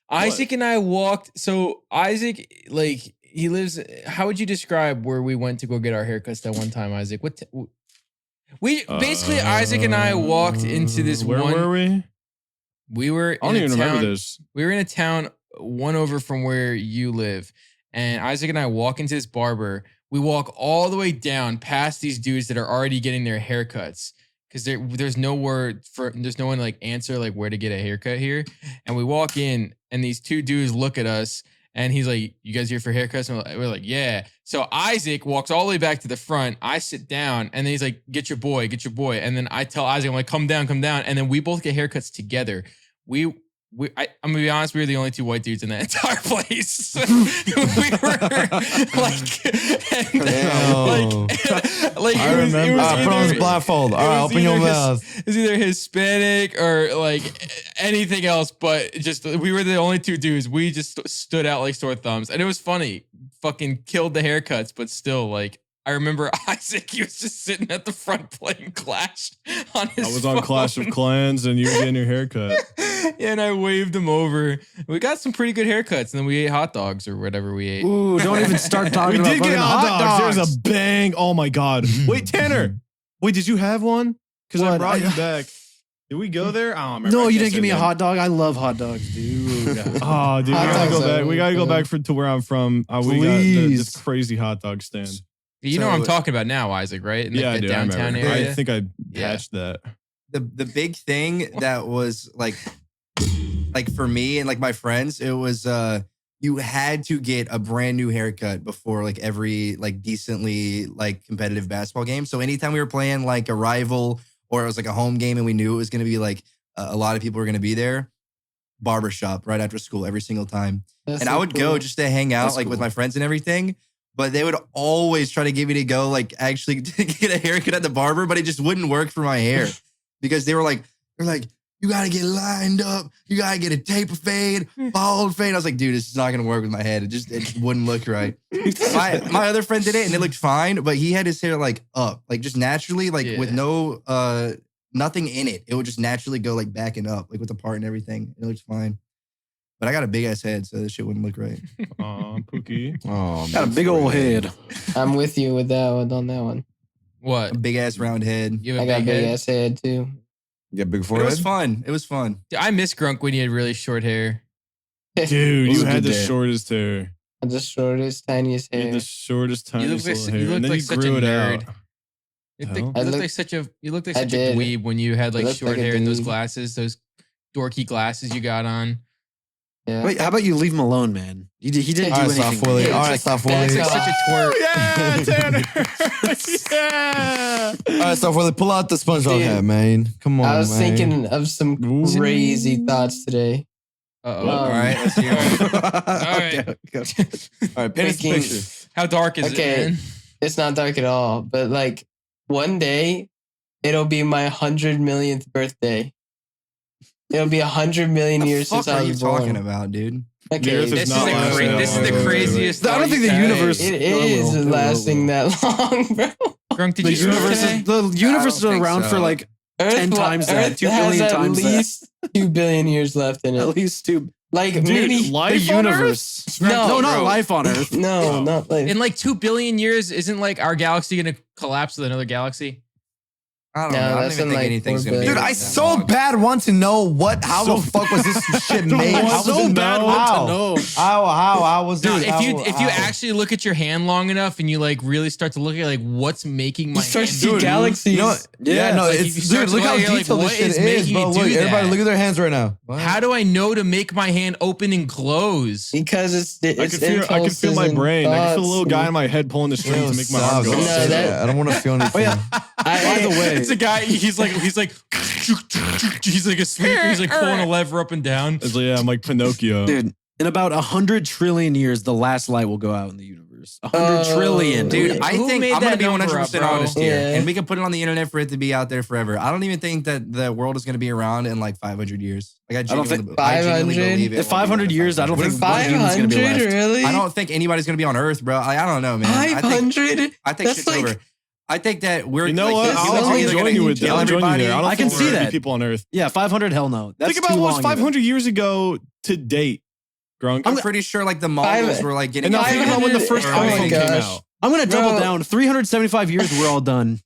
Isaac and I walked. So Isaac, like he lives. How would you describe where we went to go get our haircuts that one time, Isaac? We basically Isaac and I walked into this Where one. were we? We were. I don't in a even remember town- this. We were in a town one over from where you live, and Isaac and I walk into this barber. We walk all the way down past these dudes that are already getting their haircuts because there's no one like answer like where to get a haircut here. And we walk in, and these 2 dudes look at us, And he's like, "You guys here for haircuts?" And we're like, "Yeah." So Isaac walks all the way back to the front. I sit down, and then he's like, "Get your boy." And then I tell Isaac, I'm like, "Come down." And then we both get haircuts together. I'm gonna be honest, we were the only two white dudes in that entire place. We were like, I remember. Put on his blindfold. All right, open your mouth. It's either Hispanic or like anything else, but just we were the only two dudes. We just stood out like sore thumbs, and it was funny. Fucking killed the haircuts, but still, like, I remember Isaac. He was just sitting at the front playing Clash on his. I was phone. on Clash of Clans, and you were getting your haircut. Yeah, and I waved him over. We got some pretty good haircuts, and then we ate hot dogs or whatever we ate. Ooh, don't even start talking We about did get fucking hot dogs. There's dogs. a bang. Oh my god. Wait, Tanner. Wait, did you have one? Because I What? brought you back. Did we go there? I don't remember. No, I you guess didn't give me I a did. hot dog. I love hot dogs, dude. Oh, dude, we Hot gotta dogs go back. are We gotta go good. back to where I'm from. We got Please. this crazy hot dog stand. You know what I'm talking about now, Isaac, right? In Yeah, I the do. downtown I remember. area. I think I Yeah. patched that. The big thing that was like for me and like my friends, it was you had to get a brand new haircut before like every like decently like competitive basketball game. So anytime we were playing like a rival or it was like a home game and we knew it was going to be like a lot of people were going to be there, barbershop right after school every single time. That's And so I would go cool. just to hang out That's like with cool. my friends and everything. But they would always try to get me to go like actually get a haircut at the barber, but it just wouldn't work for my hair because they're like, you gotta get lined up, you gotta get a taper fade, bald fade. I was like, dude, this is not gonna work with my head. It wouldn't look right. My other friend did it and it looked fine, but he had his hair like up, like just naturally, like with no nothing in it. It would just naturally go like back and up, like with the part and everything. It looked fine. But I got a big ass head, so this shit wouldn't look right. Aw, Pookie. Oh, Got a big old head. I'm with you with that one on that one. What? A big ass round head. You have I a got big big head? ass head too. You got big But it forehead? was fun. It was fun. Dude, I miss Grunk when he had really short hair. Dude, was you a had good the day. shortest hair. The shortest, tiniest You had hair. the shortest, tiniest little hair. You looked and then like you such a grew it nerd. out. You Hell. looked like such a I did. dweeb when you had like looked short like a hair and those dweeb. glasses, those dorky glasses you got on. Yeah. Wait, how about you leave him alone, man? He didn't All do right, anything. soft Willie. Yeah, All it's right, like- soft that's Willie. like Such a twerp. Yeah, Tanner. Yeah. All right, soft Willie. Pull out the SpongeBob Dude, hat, man. Come on, I was man. thinking of some crazy thoughts today. Uh-oh. Um, All right, let's hear it. All right. All right, paint us a Thinking- picture. How dark is Okay. it, man? It's not dark at all, but like one day it'll be my 100 millionth birthday. It'll be 100 million What the years since fuck I are you was talking born. about, dude? The Okay, Earth is This is, not the, lasting that this is long. the craziest. I don't think the thought you've universe- had. it It is will. lasting that long, bro. Grunk, did The you smoke universe today? is the universe is think around so. for like Earth 10 times that, Earth 2 has billion at times that. least 2 billion years left in At it. least 2. Like Dude, maybe The life on Earth? universe. No, no, not bro. life on Earth. no, not like In like 2 billion years, isn't like our galaxy gonna collapse with another galaxy? I don't No, know. I don't that's even in, think like, anything's 4 gonna be. Dude, billion. I that so long. bad want to know how the fuck was this shit made? want How so was it bad made? want to How? know. How was Dude, it? if you actually look at your hand long enough and you like really start to look at like what's making my you start to hand see move, galaxies. You know what? Yeah, no, like, if it's you start dude. to Look how look, you're like, detailed what this shit is is, making bro. it Look, do everybody, that? look at their hands right now. How do I know to make my hand open and close? Because it's I can feel my brain. I can feel a little guy in my head pulling the string Yo, to make my arm stop. go. Don't No, say that- that. I don't want to feel anything. By the way, It's a guy. He's like he's like a sweeper. He's like pulling a lever up and down. It's like, yeah, I'm like Pinocchio. dude, in about 100 trillion years, the last light will go out in the universe. 100 Oh, trillion. Dude, I Who think made I'm gonna that be number 100% up, bro? honest here, Yeah. and we can put it on the internet for it to be out there forever. I don't even think that the world is gonna be around in like 500 years. Like I don't genuinely, think- I genuinely 500? believe it. In won't be 500 more than years, I don't 500. think one human's gonna be 500 left. really? I don't think anybody's gonna be on Earth, bro. I don't know, man. I think 500? shit's That's like over. I think that we're You know like, what? humans I'll are either join gonna you with that. kill I'll join you everybody. there. I don't I can think see there are that. people on Earth. Yeah, 500, hell no. That's Think about too what was long. 500 years ago to date, Grunk. I'm pretty sure like the Mongols were like getting. And now think about when the first 500 iPhone oh my came gosh. out. I'm going to double Bro. down. 375 years, we're all done.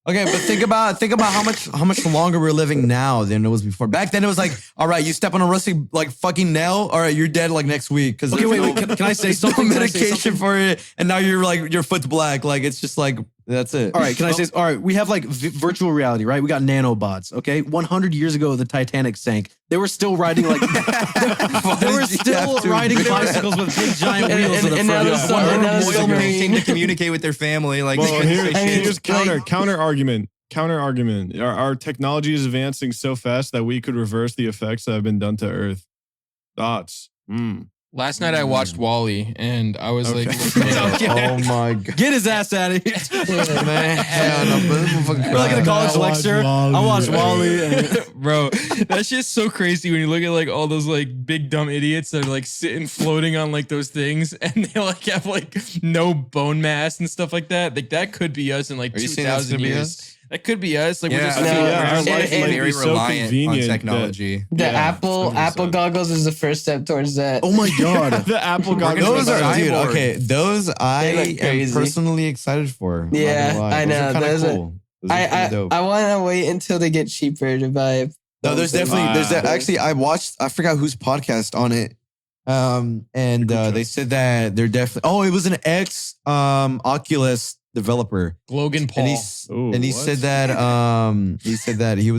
Okay, but think about how much longer we're living now than it was before. Back then, it was like, all right, you step on a rusty like fucking nail, all right, you're dead like next week because Okay, wait. Can I say there's no something? Can I say medication something? for it, and now you're like your foot's black. Like it's just like That's it. All right, can I say? All right, we have like virtual reality, right? We got nanobots. Okay, 100 years ago, the Titanic sank. They were still riding like they were still riding bicycles with big giant wheels in the and now front. there's some- and now there's Oil some- painting to communicate with their family. Like, Well, here's like- counter argument. Our technology is advancing so fast that we could reverse the effects that have been done to Earth. Thoughts? Last night I watched Wall-E and I was like, Oh my god. Get his ass out of here. Man, hell no, but this motherfucker We're like in a cried. college lecture. I watched Wall-E. And bro, that's just so crazy when you look at like all those like big dumb idiots that are like sitting floating on like those things and they like have like no bone mass and stuff like that. Like that could be us in like Are you saying that's 2,000 gonna be years. us? That could be us. Like yeah, we're just I No, think yeah, we're our just life might very be so reliant on convenient that- technology. The Yeah, Apple 100%. goggles is the first step towards that. oh my god. the Apple goggles. Those Those are, are dude, cyborg. okay. Those I look am crazy. personally excited for. I'm not Yeah, gonna lie. I Those know. are kinda Those are- cool. Those are kinda I dope. want to wait until they get cheaper to buy. No, there's definitely actually I watched, I forgot whose podcast on it. And they said that they're definitely it was an ex Oculus developer. Logan Paul. And he said that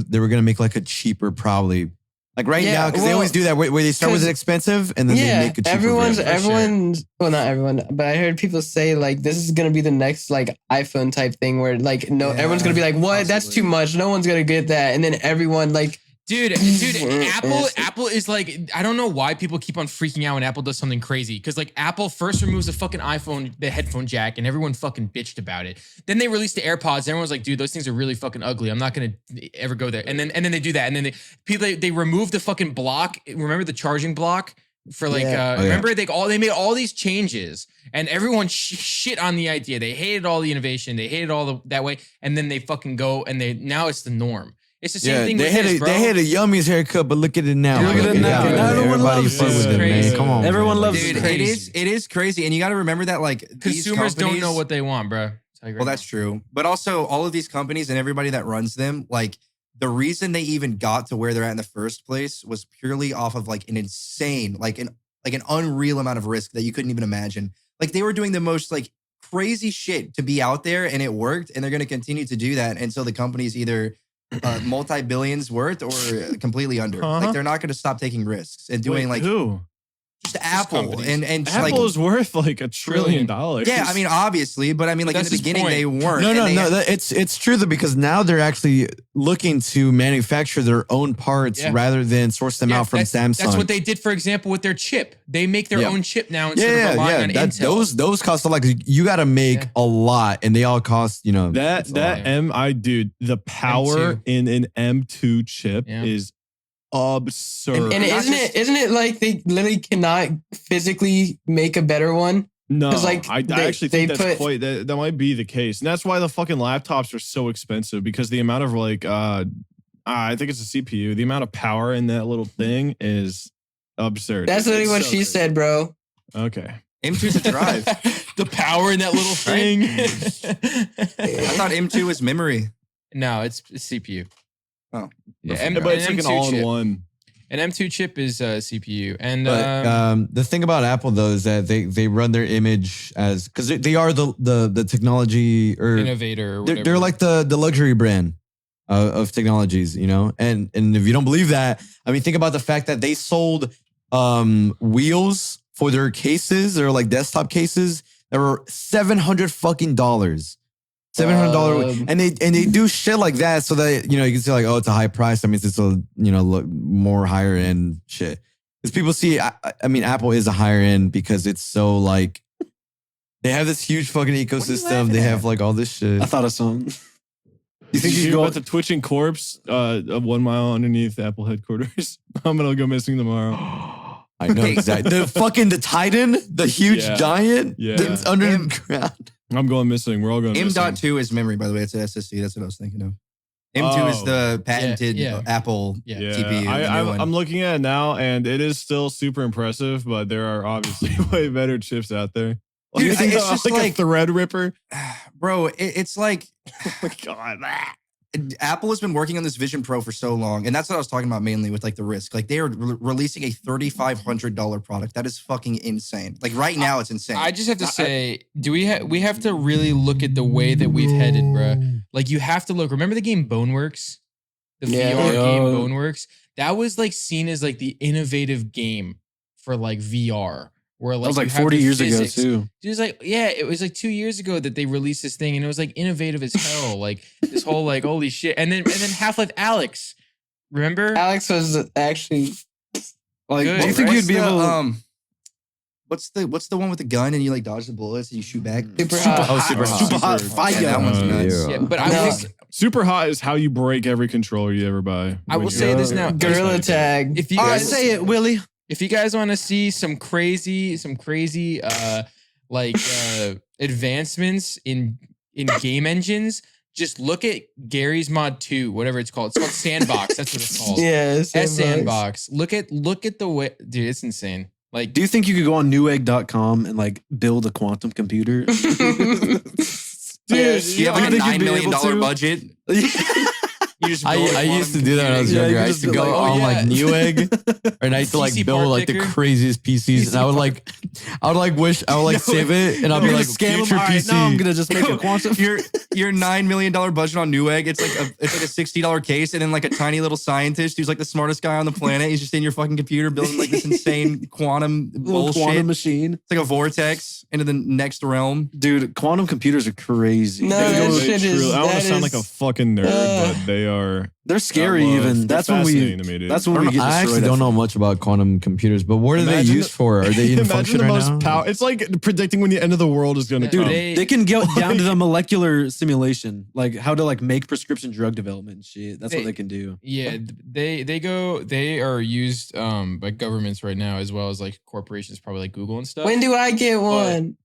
they were gonna make like a cheaper probably. Like right Yeah, now, because they well, always do that where they start with 'cause- an expensive and then they Yeah, make a cheaper everyone's version. well, not everyone, but I heard people say like this is gonna be the next like iPhone type thing where like everyone's gonna be like, what? That's possibly. too much. No one's gonna get that, and then everyone like. Dude, Apple is like, I don't know why people keep on freaking out when Apple does something crazy. Because like Apple first removes the fucking iPhone, the headphone jack, and everyone fucking bitched about it. Then they released the AirPods, and everyone's like, dude, those things are really fucking ugly. I'm not gonna ever go there. And then they do that, and then they remove the fucking block. Remember the charging block? For like, Yeah. remember they made all these changes, and everyone shit on the idea. They hated all the innovation. They hated all that way, and then they fucking go and now it's the norm. It's the same Yeah, thing. they with had this, bro. a Yummy's haircut, but look at it now. Look at it now. Everyone Everybody loves fuck it. with it, Crazy. man. Come on, Everyone man. loves Dude, it. it is crazy, and you got to remember that like these Consumers don't know companies- what they want, bro. Well, that's true. But also, all of these companies and everybody that runs them, like the reason they even got to where they're at in the first place was purely off of like an insane, like an unreal amount of risk that you couldn't even imagine. Like they were doing the most like crazy shit to be out there, and it worked, and they're going to continue to do that until the company's either multi-billions worth or completely under. Uh-huh. Like they're not going to stop taking risks and doing like who? just Apple companies. and just, Apple like is worth like $1 trillion. yeah. I mean, obviously, but I mean, like in That's the his beginning, point. they weren't. No, and they- it's true though, because now they're actually looking to manufacture their own parts Yeah. rather than source them out from Samsung. That's what they did, for example, with their chip. They make their Yeah. own chip now instead of relying on Intel. Those cost a lot. You got to make Yeah. a lot, and they all cost That it's a lot. dude, the power M2. in an M2 chip Yeah. is absurd. And isn't it like they literally cannot physically make a better one? No, 'Cause, like, I they- actually they think that's put- quite that might be the case, and that's why the fucking laptops are so expensive because the amount of like I think it's a CPU, the amount of power in that little thing is absurd. That's literally It's what so she crazy. said, bro. Okay, M2's a drive. The power in that little thing. I thought M2 was memory. No, it's CPU. Oh. Yeah, but it's like an M2 chip. all-in-one. An M2 chip is CPU, and But the thing about Apple though is that they run their image as because they are the technology or innovator. Or they're like the luxury brand of technologies, and if you don't believe that, I mean, think about the fact that they sold wheels for their cases or like desktop cases that were $700 fucking dollars. $700, and they do shit like that so that you can say like, oh, it's a high price. That means it's a look more higher end shit. Because people see, I mean, Apple is a higher end because it's so like they have this huge fucking ecosystem. They have like all this shit. I thought of something. You think you you go- go about the twitching corpse of 1 mile underneath Apple headquarters? I'm gonna go missing tomorrow. I know exactly. The Titan, the huge Yeah. giant Yeah. that's under the ground. I'm going missing. We're all going missing. M.2 is memory, by the way. It's an SSD. That's what I was thinking of. M2 is the patented yeah. Apple Yeah. CPU. the new one. I'm looking at it now, and it is still super impressive, but there are obviously way better chips out there. Dude, You think it's about, just like like- a Threadripper. Bro, it's like Oh my god. Apple has been working on this Vision Pro for so long, and that's what I was talking about mainly with like the risk. Like they are releasing a $3,500 product. That is fucking insane. Like right now, it's insane. I just have to say, we have to really look at the way that we've headed, bruh. Like you have to look. Remember the game Boneworks, the VR game Boneworks. That was like seen as like the innovative game for like VR. Where like that was like 40 years ago too. It was like, yeah, it was like 2 years ago that they released this thing, and it was like innovative as hell. Like this whole like holy shit, and then Half-Life Alex, remember? Alex was actually like. Good. Do you think you'd be able? What's the one with the gun and you like dodge the bullets and you shoot back? Super hot. Oh, super hot. Super hot fire. Yeah, that one's nuts. Yeah, but I No. will, Super hot is how you break every controller you ever buy. I will say this now. Gorilla Tag. If you All right, guys say it, Willie. If you guys want to see some crazy advancements in game engines, just look at Gary's Mod 2, whatever it's called. It's called Sandbox. That's what it's called. Yeah, Sandbox. Look at the way, dude. It's insane. Like, Do you think you could go on newegg.com and like build a quantum computer? Dude, you have like a $9 million budget. I used to do that when I was Yeah, younger. you I used just to be go like, on like Newegg, and I used to like PC build part like the picker. craziest PCs, and I would like save it, and I'll be You're like gonna scam future them. All right, PC. now I'm gonna just make a quantum. Your $9 million budget on Newegg, it's like a $60 case, and then like a tiny little scientist who's like the smartest guy on the planet. He's just in your fucking computer building like this insane quantum little bullshit. quantum machine. It's like a vortex into the next realm. Dude, quantum computers are crazy. No, They that go- shit is. I don't want that to sound is- like a fucking nerd, but they are. they're scary. I love- Even they're that's when we. fascinating to me, dude. That's when we get. I actually don't know much about quantum computers, but what are they Imagine used for? Are they in Imagine function the right most now? power. It's like predicting when the end of the world is going to Dude, come. They can get down to the molecular simulation, like how to like make prescription drug development and shit. That's what they can do. yeah, they are used by governments right now, as well as like corporations, probably like Google and stuff. When do I get one?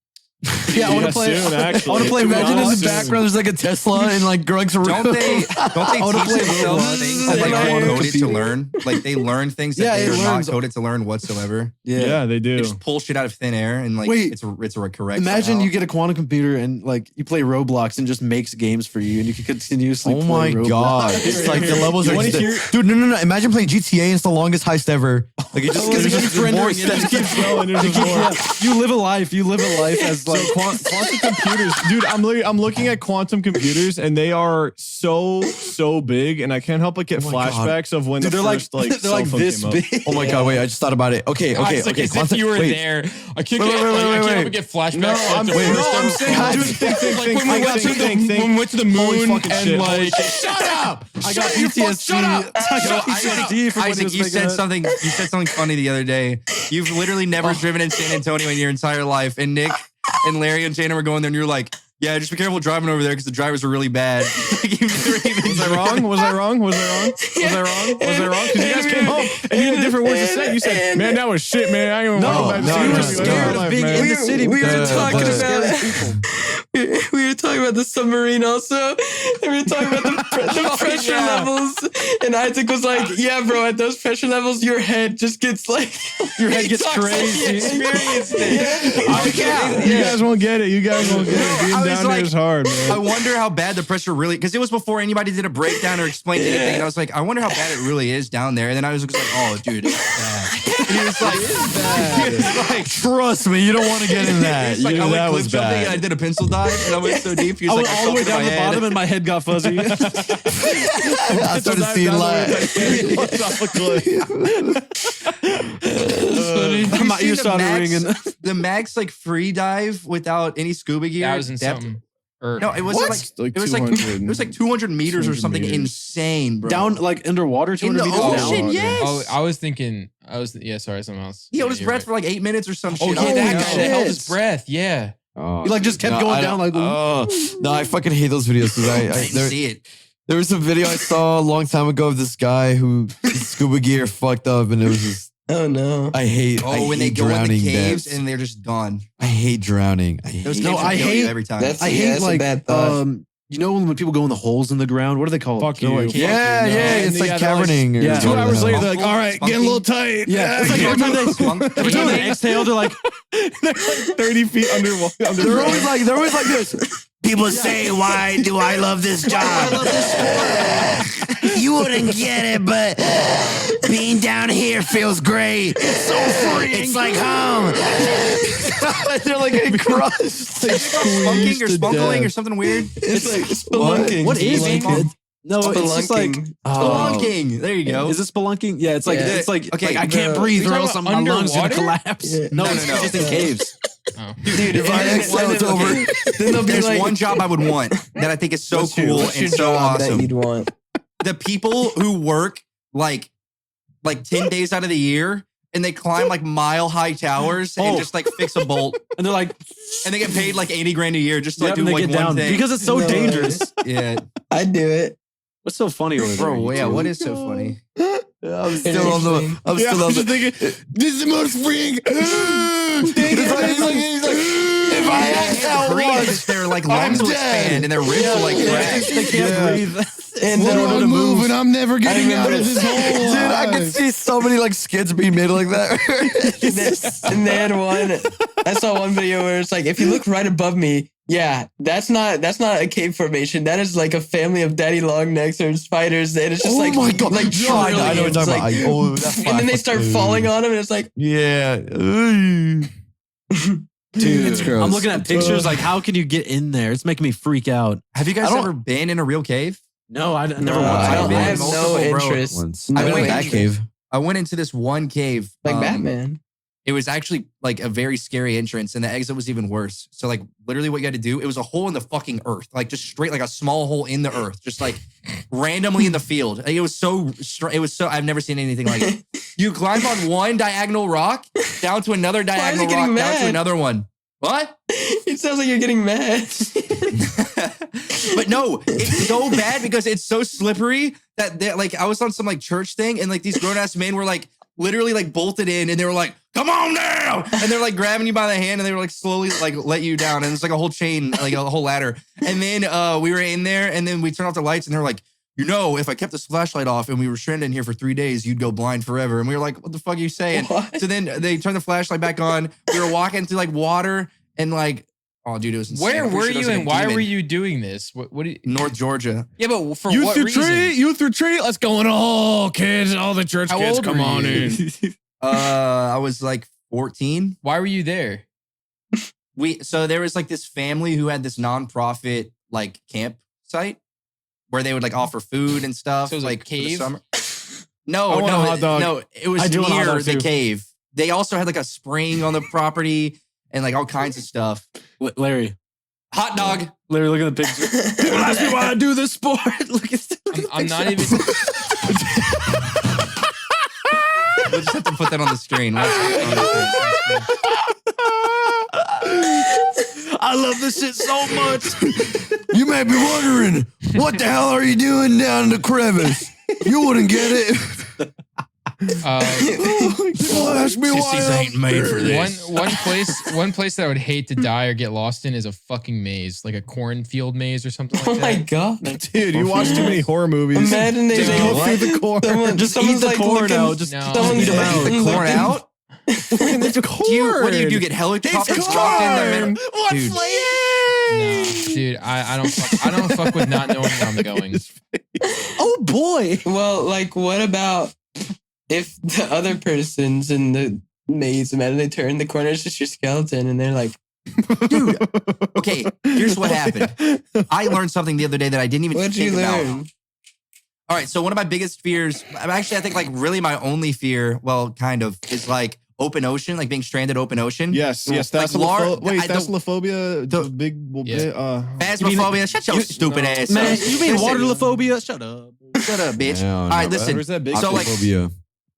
Yeah, I want to play. soon, actually. I want to play. To be Imagine in the honest, background, there's like a Tesla and like Greg's room. Don't they teach wanna play themselves Roblox. things that like Yeah, aren't coded to computer. learn? Like they learn things that Yeah, they it are not learns- coded to learn whatsoever. Yeah, they do. They just pull shit out of thin air and like Wait. it's a correct. Imagine somehow. you get a quantum computer and like you play Roblox and just makes games for you and you can continuously. Oh play my Roblox. god! It's like the levels You are wanna just, hear- dude. No! Imagine playing GTA and it's the longest heist ever. Like it just Because gets it keeps more rendering. It steps. just keeps going. There's just more. Yeah, you live a life. You live a life as like Quantum computers, dude. I'm looking at quantum computers, and they are so big, and I can't help but get Oh my God. flashbacks of when Dude, the they're like first like they're cell like phone this came big. up. Oh my god! Wait, I just thought about it. Okay. It's like as if you were wait. there. I can't Wait, get, wait, like, I wait, can't wait. help but get flashbacks. No, like, I'm the saying, first no, I'm ever saying, phone. dude, think, Like when we went to when we went to the Holy moon fucking and shit. like Shut up! I got PTSD. I got PTSD from when he Isaac, was you making said that. something. You said something funny the other day. You've literally never driven in San Antonio in your entire life, and Nick and Larry and Jana were going there, and you're like, "Yeah, just be careful driving over there because the drivers are really bad." Like, you've never even Was I wrong? Was I wrong? Was I wrong? Was I wrong? Was I wrong? Because you guys came home and you had different words to say. You said, "Man, that was shit, man. I ain't even No, want to no, you no, were no, scared no. of being man. in the city. we were because talking of about scary people. we were talking about the submarine also, and we were talking about the pressure levels. And Isaac was like, "Yeah, bro, at those pressure levels, your head just gets like Your head gets He talks like crazy. he experienced it. You guys won't get it. You guys won't get it. Being I was down there like- is hard, I man. wonder how bad the pressure really, because it was before anybody did a breakdown or explained anything. And I was like, I wonder how bad it really is down there. And then I was just like, oh, dude, it's bad. And he was like, he was like, Trust me, you don't want to get in that. he's like, You- I went that cliff was jumping and I bad. did a pencil dive and I went so deep. He was I like, went all the way felt down it in the my head. bottom and my head got fuzzy. I started seeing light. Off a cliff. My ears You've seen started ringing. The max like free dive without any scuba gear. 1,000 depth. something. Or No, it was What? like Like it was like 200. it was like 200 meters or 200 something meters. insane, bro. Down like underwater, in 200 the meters ocean, down. yes. Oh, I was thinking. Yeah, sorry, something else. He held his you're breath right. for like 8 minutes or some Oh shit. yeah, that no. guy that held his Shit. breath. Yeah. He like just kept going I down don't- like. no, I fucking hate those videos because I didn't see it. there was a video I saw a long time ago of this guy who his scuba gear fucked up, and it was just Oh no. I hate When they go in drowning the caves deaths. and they're just gone. I hate drowning. I Those hate caves I will kill you hate- every time. That's I yeah, hate that's a like bad thought. you know when people go in the holes in the ground. What are they called? Fuck They're you. like- Fuck Yeah, you, no. yeah, And it's they like got all this- caverning. or Yeah. 2 hours whatever. later, they're like, all right, get a little tight. Yeah, it's like every time they every time they exhale, they're like They're like 30 feet underwater. They're always like this. People say, why do I love this job? You wouldn't get it, but being down here feels great. It's so freeing. It's like home. They're like getting crushed. Spunking or spunkling or something weird. It's like spelunking. What is it? Spelunking. No, it's just like Spelunking. There you go. Is it spelunking? Yeah, it's like Yeah. it's like Okay, I can't breathe or You're else talking my lungs gonna underwater? collapse. Yeah. No, No, it's no, no. just in caves. Dude, If I and exhale, then- it's over. Then they'll be There's like, one job I would want that I think is so what's your- cool what's your and so job that awesome. you'd want? The people who work like 10 days out of the year and they climb like mile-high towers and just like fix a bolt. And they're like, And they get paid like 80 grand a year just to like yep, do and they like get one down thing. because it's so No. dangerous. Yeah. I'd do it. What's so funny over there? Bro, yeah, YouTube? what is so funny? I'm still on the. I'm Yeah, still I on was just the. thinking, this is the most freeing. If I exhale Breathe, once, their like lungs will dead. expand and their ribs will like crack. They can't breathe. And What then do I move and I'm never getting out of this hole. Dude, I can see so many like skits being made like that. and they had one. I saw one video where it's like, if you look right above me, yeah, that's not a cave formation. That is like a family of daddy long necks or spiders, and it's just Oh like, my God. like No, I know what you're trillions, talking like- about. Oh, that's and then they start falling on them, and it's like, Yeah. Dude, It's gross. I'm looking at pictures like, how can you get in there? It's making me freak out. Have you guys I don't- ever been in a real cave? No, I never No, want I to. don't- I have multiple, no bro. interest. Once. No I went to that interest. cave. I went into this one cave. Like Batman. It was actually like a very scary entrance, and the exit was even worse. So like literally what you had to do, it was a hole in the fucking earth, like just straight, like a small hole in the earth, just like randomly in the field. Like, it was so, I've never seen anything like it. You climb on one diagonal rock, down to another is he diagonal getting rock, down to mad? another one. What? It sounds like you're getting mad. But no, it's so bad because it's so slippery that like I was on some like church thing and like these grown ass men were like literally like bolted in and they were like, come on down. And they're like grabbing you by the hand and they were like slowly like let you down. And it's like a whole chain, like a whole ladder. And then we were in there and then we turned off the lights and they were like, you know, if I kept this flashlight off and we were stranded in here for 3 days, you'd go blind forever. And we were like, what the fuck are you saying? What? So then they turned the flashlight back on. We were walking through like water and like, oh dude, it was insane. Where I'm pretty were sure there was, you like, a and why demon. were you doing this? What do you, North Georgia. yeah, but for Youth what reason? retreat, youth retreat. Let's go in. Oh, kids, all the church How kids, old come were on you? in. I was like 14. Why were you there? So there was like this family who had this nonprofit like campsite where they would like offer food and stuff. So it was a like for the cave? summer. I No, want a no, hot dog. no. It was I do want a hot near dog the too. cave. They also had like a spring on the property and like all kinds of stuff. Larry, Hot dog. Larry, look at the picture. People ask me why I do this sport. Look at I'm not even. We'll just have to put that on the screen. We'll have to put that on the screen. I love this shit so much. You may be wondering, what the hell are you doing down in the crevice? You wouldn't get it. People ask me Sissies why. ain't made for this. one place that I would hate to die or get lost in is a fucking maze, like a cornfield maze or something like Oh that. my god. Dude, you watch too many horror movies. Imagine they Just they- go through the corn. someone, Just eat someone's the like corn looking, out. Just No. someone's Eat 'em Eat the corn looking- out? It's Do you, what do you get helicopters dropped in the middle? Dude. No, dude, I don't fuck with not knowing where I'm going. Oh boy. Well, like, what about if the other person's in the maze, imagine they turn the corner, it's just your skeleton, and they're like, Dude, okay, here's what happened. I learned something the other day that I didn't even what'd think you about. learn? All right, so one of my biggest fears, actually, I think like really my only fear, well, kind of, is like open ocean, like being stranded open ocean. Yes, Like thalassophobia. Wait, I don't- thalassophobia. the- The big, Yeah. Phasmophobia, shut your stupid ass Man, up. you mean Listen, waterlophobia? Shut up. Shut up, bitch. Yeah, I don't All know, right, bro. listen. Where's that big? So, like- Aquaphobia.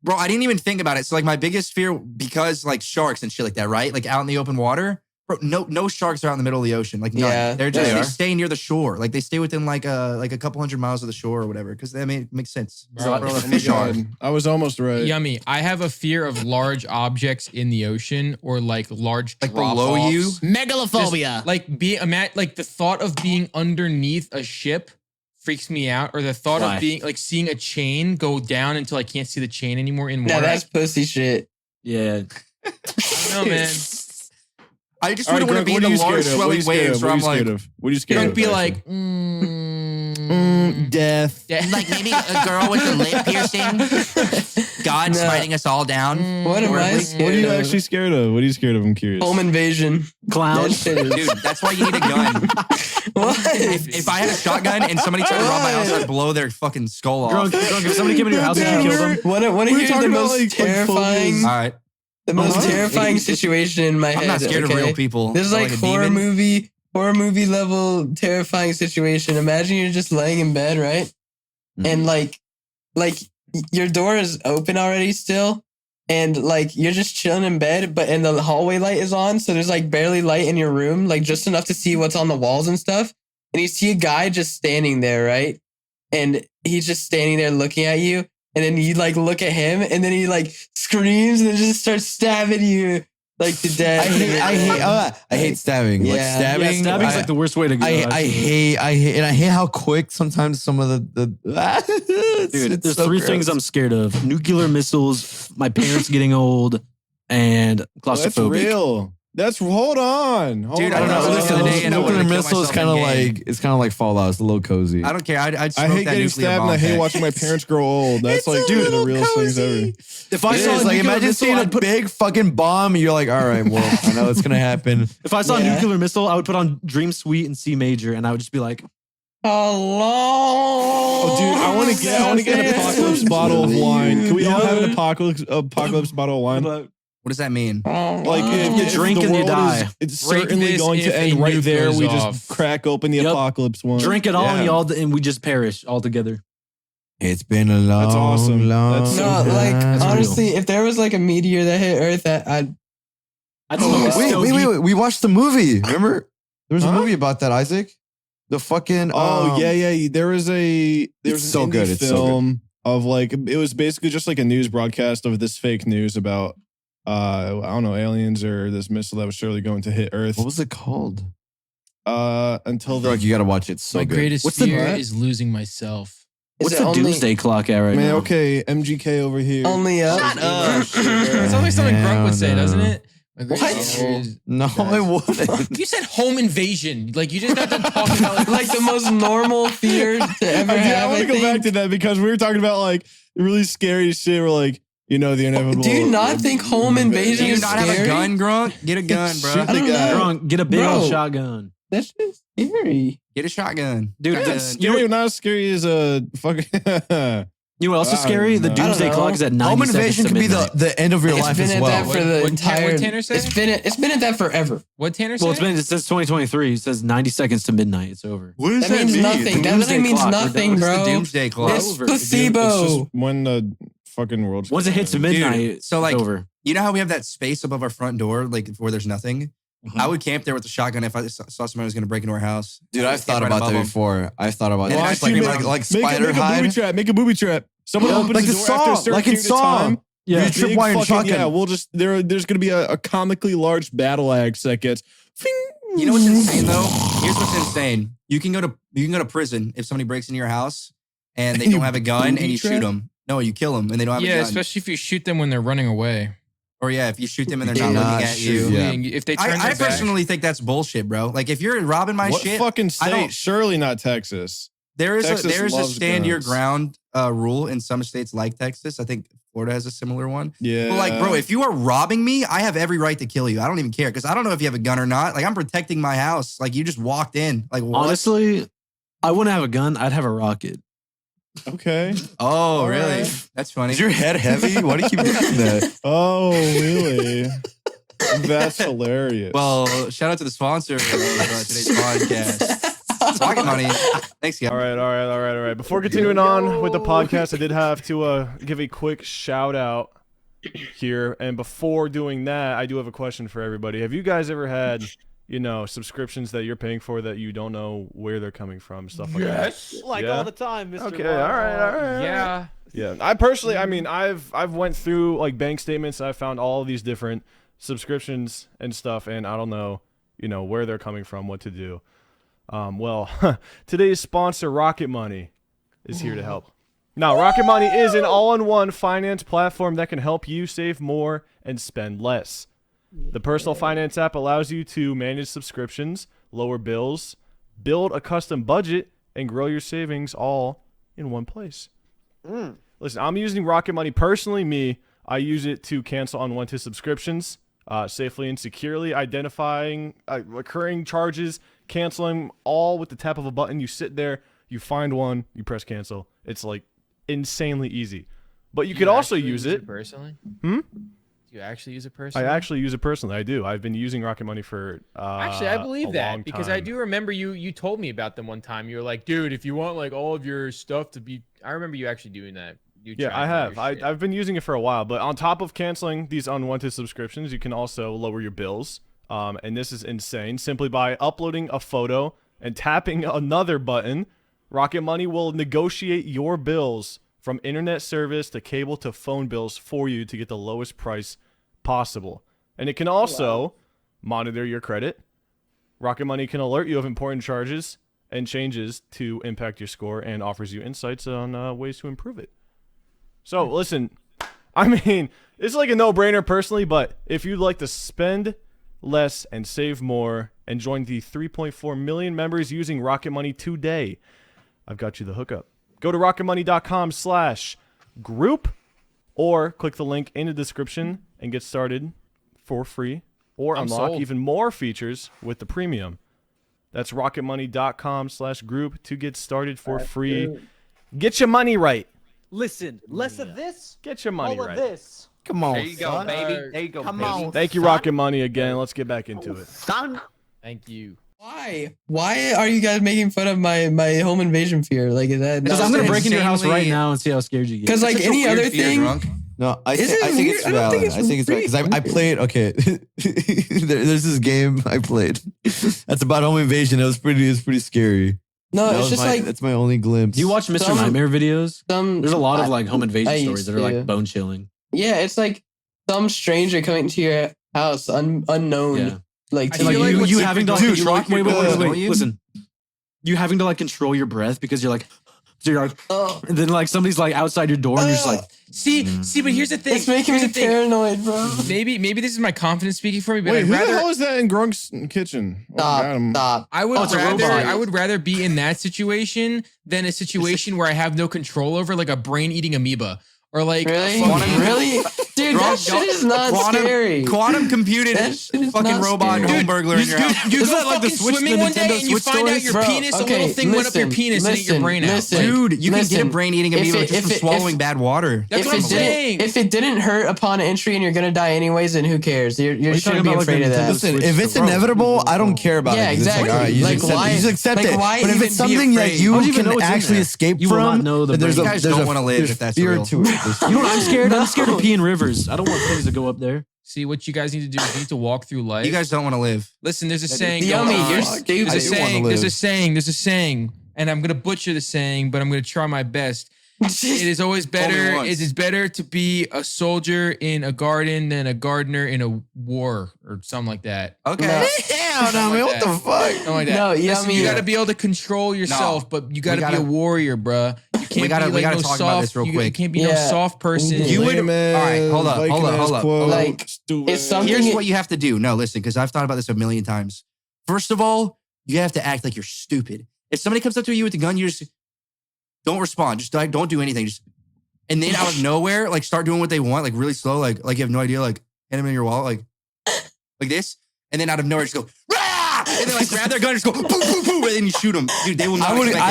Bro, I didn't even think about it. So like my biggest fear, because like sharks and shit like that, right? Like out in the open water. Bro, no sharks are out in the middle of the ocean. Like none. Yeah, They're just they they are. stay near the shore. Like they stay within like a couple hundred miles of the shore or whatever. Because that makes sense. Bro, That's where the Oh my fish are. God. I was almost right. Yummy. I have a fear of large objects in the ocean or like large Like drop below you? Megalophobia. Like the thought of being underneath a ship freaks me out, or the thought Why? of being like seeing a chain go down until I can't see the chain anymore in Now water. that's pussy shit. Yeah. I don't know, man. I just All right, wouldn't want to Greg, be in the what are you large scared of? What are you swelling scared waves of? where I'm What are you like, scared of? What are you scared Don't of? be actually? like, Death. Like maybe a girl with a lip piercing. God No. smiting us all down. What am I horribly. scared What are you of? actually scared of? What are you scared of? I'm curious. Home invasion. That Clowns. shit is. dude, that's why you need a gun. What? If I had a shotgun and somebody tried to rob my house, I'd blow their fucking skull off. Drunk, if somebody came into your house, would you kill them? Want to We're hear the talking about, most like, terrifying, phobias. All right. the most Uh-huh. terrifying situation in my head? I'm not scared of okay? real people. This is like, a horror demon. movie level terrifying situation. Imagine you're just laying in bed, right? And like your door is open already still, and like you're just chilling in bed, and the hallway light is on, so there's like barely light in your room, like just enough to see what's on the walls and stuff. And you see a guy just standing there, right? And he's just standing there looking at you, and then you like look at him, and then he like screams and then just starts stabbing you like to death. I hate stabbing. Like Yeah. stabbing. Yeah, stabbing's I- like the worst way to go. I hate how quick sometimes some of the Dude, it's there's so three gross. things I'm scared of: nuclear missiles, my parents getting old, and That's claustrophobic. real. Hold on. Dude, I don't know. Hold Listen, on. the day and I nuclear wanted to kill missile is myself kind of in-game. like it's kind of like Fallout. It's a little cozy. I don't care. I'd I smoke hate that getting nuclear stabbed and bomb I hate pack. watching my parents grow old. That's like dude, the realest things ever. If I It saw is, a like nuclear imagine missile, seeing a I'd put, big fucking bomb. And you're like, all right, well, I know it's gonna happen. if I saw Yeah. a nuclear missile, I would put on Dream Suite and C major, and I would just be like, Oh, Oh, dude, I want to get an apocalypse bottle of wine. Can we all have an apocalypse bottle of wine? What does that mean? Like You if drink the and you world die. it's Break certainly this going if to a end right nuke there. goes We off. just crack open the Yep. apocalypse one. drink it all, Yeah. and we just perish all together. It's been a long, That's awesome. long. That's so No, good. like time. honestly, if there was like a meteor that hit Earth, I'd I'd smoke a wow. stogie. Wait. We watched the movie. Remember? There was a Huh? movie about that, Isaac. The fucking Yeah. There was an so indie good, it's so good. film of like it was basically just like a news broadcast of this fake news about I don't know, aliens or this missile that was surely going to hit Earth. What was it called? Until Like the you got to watch it. It's so my good. greatest What's the- fear what? is losing myself. What's it the only- doomsday clock at right man. now? Okay, MGK over here. only up. Shut up. It sounds like something Grunt would say, doesn't it? My greatest fear is- No, it wouldn't. You said home invasion. Like you just got done talking about like Like the most normal fear to ever I have. want I to go back think. to that because we were talking about like really scary shit. We're like, you know, the inevitable. Do you not think home invasion Do you is not have a scary? gun, Grunt? Get a gun, bro. Shoot I the don't guy. know. Drunk, get a big old Bro. shotgun. That's just scary. Get a shotgun. Dude, Shotgun. that's- Scary, not as scary as a fucking. You know what else is I scary? don't The know. doomsday I don't clock know. is at 90 Home seconds invasion to could be midnight. the end of your It's life been as at well. that for the What entire. Tanner say? It's been at that forever. what Tanner Well, said? it says 2023. It says 90 seconds to midnight. It's over. What does That means nothing. That doomsday literally means clock, we're done. nothing, What's bro. the doomsday clock? It's over. placebo. It's just when the fucking world's Once it hits to midnight, so, it's like, over. You know how we have that space above our front door, like where there's nothing? Mhm. I would camp there with a shotgun if I saw somebody was going to break into our house. Dude, I I've would thought camp right about above that 'em. before. I've thought about And that. then Just I like, make- like Make spider a booby hide. trap. Make a booby trap. Someone Yeah, opens like the in door Saw, after a certain like in period of Saw. time. Yeah, Big trip wire and fucking- shotgun. Yeah, we'll just there's gonna be a comically large battle axe that gets. Fing. You know what's insane though? Here's what's insane. You can go to prison if somebody breaks into your house and they And don't you have a gun booby and you shoot trap? them. No, you kill them and they don't have Yeah, a gun. especially if you shoot them when they're running away. Or yeah, if you shoot them and they're Yeah. not Nah, looking at shoot, you. yeah. If they turn I their back, personally think that's bullshit, bro. Like if you're robbing my What shit, fucking I don't- state? Surely not Texas. there is Texas a loves stand your guns. ground rule in some states like Texas. I think Florida has a similar one. Yeah. But like, bro, if you are robbing me, I have every right to kill you. I don't even care because I don't know if you have a gun or not. Like I'm protecting my house. Like you just walked in. Like what? Honestly, I wouldn't have a gun. I'd have a rocket. Okay. Oh, All really? right. That's funny. Is your head heavy? Why do you keep doing that? Oh, really? That's hilarious. Well, shout out to the sponsor of today's podcast. Pocket Money. Thanks, guys. All right. Before continuing on with the podcast, I did have to give a quick shout out here. And before doing that, I do have a question for everybody. Have you guys ever had, subscriptions that you're paying for that you don't know where they're coming from, stuff like that? Like Yeah? all the time, Mr. Okay, all right. yeah. Yeah, I personally, I've went through like bank statements. I found all of these different subscriptions and stuff, and I don't know, where they're coming from, what to do. Well, today's sponsor, Rocket Money, is here to help. Now, Rocket Money is an all-in-one finance platform that can help you save more and spend less. The personal finance app allows you to manage subscriptions, lower bills, build a custom budget, and grow your savings all in one place. Listen, I'm using Rocket Money personally. I use it to cancel unwanted subscriptions safely and securely, identifying recurring charges, canceling all with the tap of a button. You sit there, you find one, you press cancel. It's like insanely easy. But you could also use it personally. Hmm? Do you actually use it personally? I actually use it personally. I do. I've been using Rocket Money for actually, I believe a that long because I time. do remember you told me about them one time. You were like, dude, if you want like all of your stuff to be, I remember you actually doing that. You Yeah, I tracking have. your shit. I've been using it for a while. But on top of canceling these unwanted subscriptions, you can also lower your bills. And this is insane. Simply by uploading a photo and tapping another button, Rocket Money will negotiate your bills from internet service to cable to phone bills for you to get the lowest price possible. And it can also monitor your credit. Rocket Money can alert you of important charges and changes to impact your score and offers you insights on ways to improve it. So listen, I mean, it's like a no-brainer personally, but if you'd like to spend less and save more and join the 3.4 million members using Rocket Money today, I've got you the hookup. Go to rocketmoney.com/group or click the link in the description and get started for free or I'm unlock sold. even more features with the premium. That's rocketmoney.com/group to get started for free. Get your money right. Listen, less of this, Get your money right. this. Come on, There you go, son. baby. There you go, Come baby. on. Thank you, Rocket Money, again. Let's get back into it. Son. Thank you. Why? Why are you guys making fun of my home invasion fear? Like, is that? Because I'm gonna break into your house right insanely- now and see how scared you get. Because like Such a any weird other fear, thing. drunk. No, I Is think it it's weird? I don't valid. think it's I think it's valid because I pretty played. Okay, there's this game I played. That's about home invasion. It was pretty scary. No, That it's was just my- like that's my only glimpse. Do you watch Mr. Some- Nightmare videos? There's a lot of like home invasion I stories used that are to. like bone chilling. Yeah, it's like some stranger coming to your house, unknown. Yeah. Like, I to And like feel like you, what's you having to like Dude, control, rock your wait, boat, don't you? listen. You having to like control your breath because you're like, so you're like, oh, and then like somebody's like outside your door and you're just like, See, but here's the thing. it's making Here's me the thing. paranoid, bro. Maybe this is my confidence speaking for me, but Wait, I'd who the rather. hell is that in Grunk's kitchen? Oh, got him. Stop. I would Oh, it's a rather robot. I would rather be in that situation than a situation where I have no control over, like a brain eating amoeba or like Really? fucking- Really? Dude, that shit is not scary. Quantum computed That shit is fucking not robot scary. home burglar in your house. You Isn't go that like the fucking Switch, swimming the one day Nintendo and you Switch find out toys? your Bro, penis, a okay, little thing went up your penis and ate your brain out. listen. Dude, you can get a Listen. brain eating amoeba If it- just from if it- swallowing if- bad water. That's what I'm saying. If it didn't hurt upon entry and you're gonna die anyways, then who cares? You you shouldn't talking be about, like, afraid the of that. Nintendo Listen, Switch if it's store. inevitable, I don't care about Yeah, it. 'cause it's exactly. Like, all right, you Like, just accept why- it. You just accept like, it. why But if even it's be something that afraid? you How do you even can know what's in actually there? escape You will not from, know the then there's a brain. there's You guys a don't wanna live there's if that's fear real. to it. You know what I'm scared? I'm scared of peeing rivers. I don't want things to go up there. See, what you guys need to do is you need to walk through life. You guys don't want to live. Listen, there's a saying. Yummy, going on. you're There's stupid. a I do wanna saying. There's a live. saying. There's a saying, and I'm gonna butcher the saying, but I'm gonna try my best. It is always better. once. It is better to be a soldier in a garden than a gardener in a war or something like that. Okay. No. Hell no, man. What the fuck? Something like that. No, Listen, Yummy. you got to be able to control yourself, but you got to be gotta- a warrior, bruh. You can't gotta- be we like gotta no talk soft. about this real you quick. can't be no Yeah. soft person. You would- Layman, all right, hold up, hold up, Viking-ass hold up. quote, Like, stupid. it's something- Here's what you have to do. No, listen, because I've thought about this a million times. First of all, you have to act like you're stupid. If somebody comes up to you with a gun, you just don't respond. Just don't do anything. Just and then out of nowhere, like start doing what they want, like really slow, like you have no idea, like hand them in your wallet, like this, and then out of nowhere, just go rah! And then like grab their gun, and just go boom, boom, boom, and then you shoot them. Dude, they will not. expect it.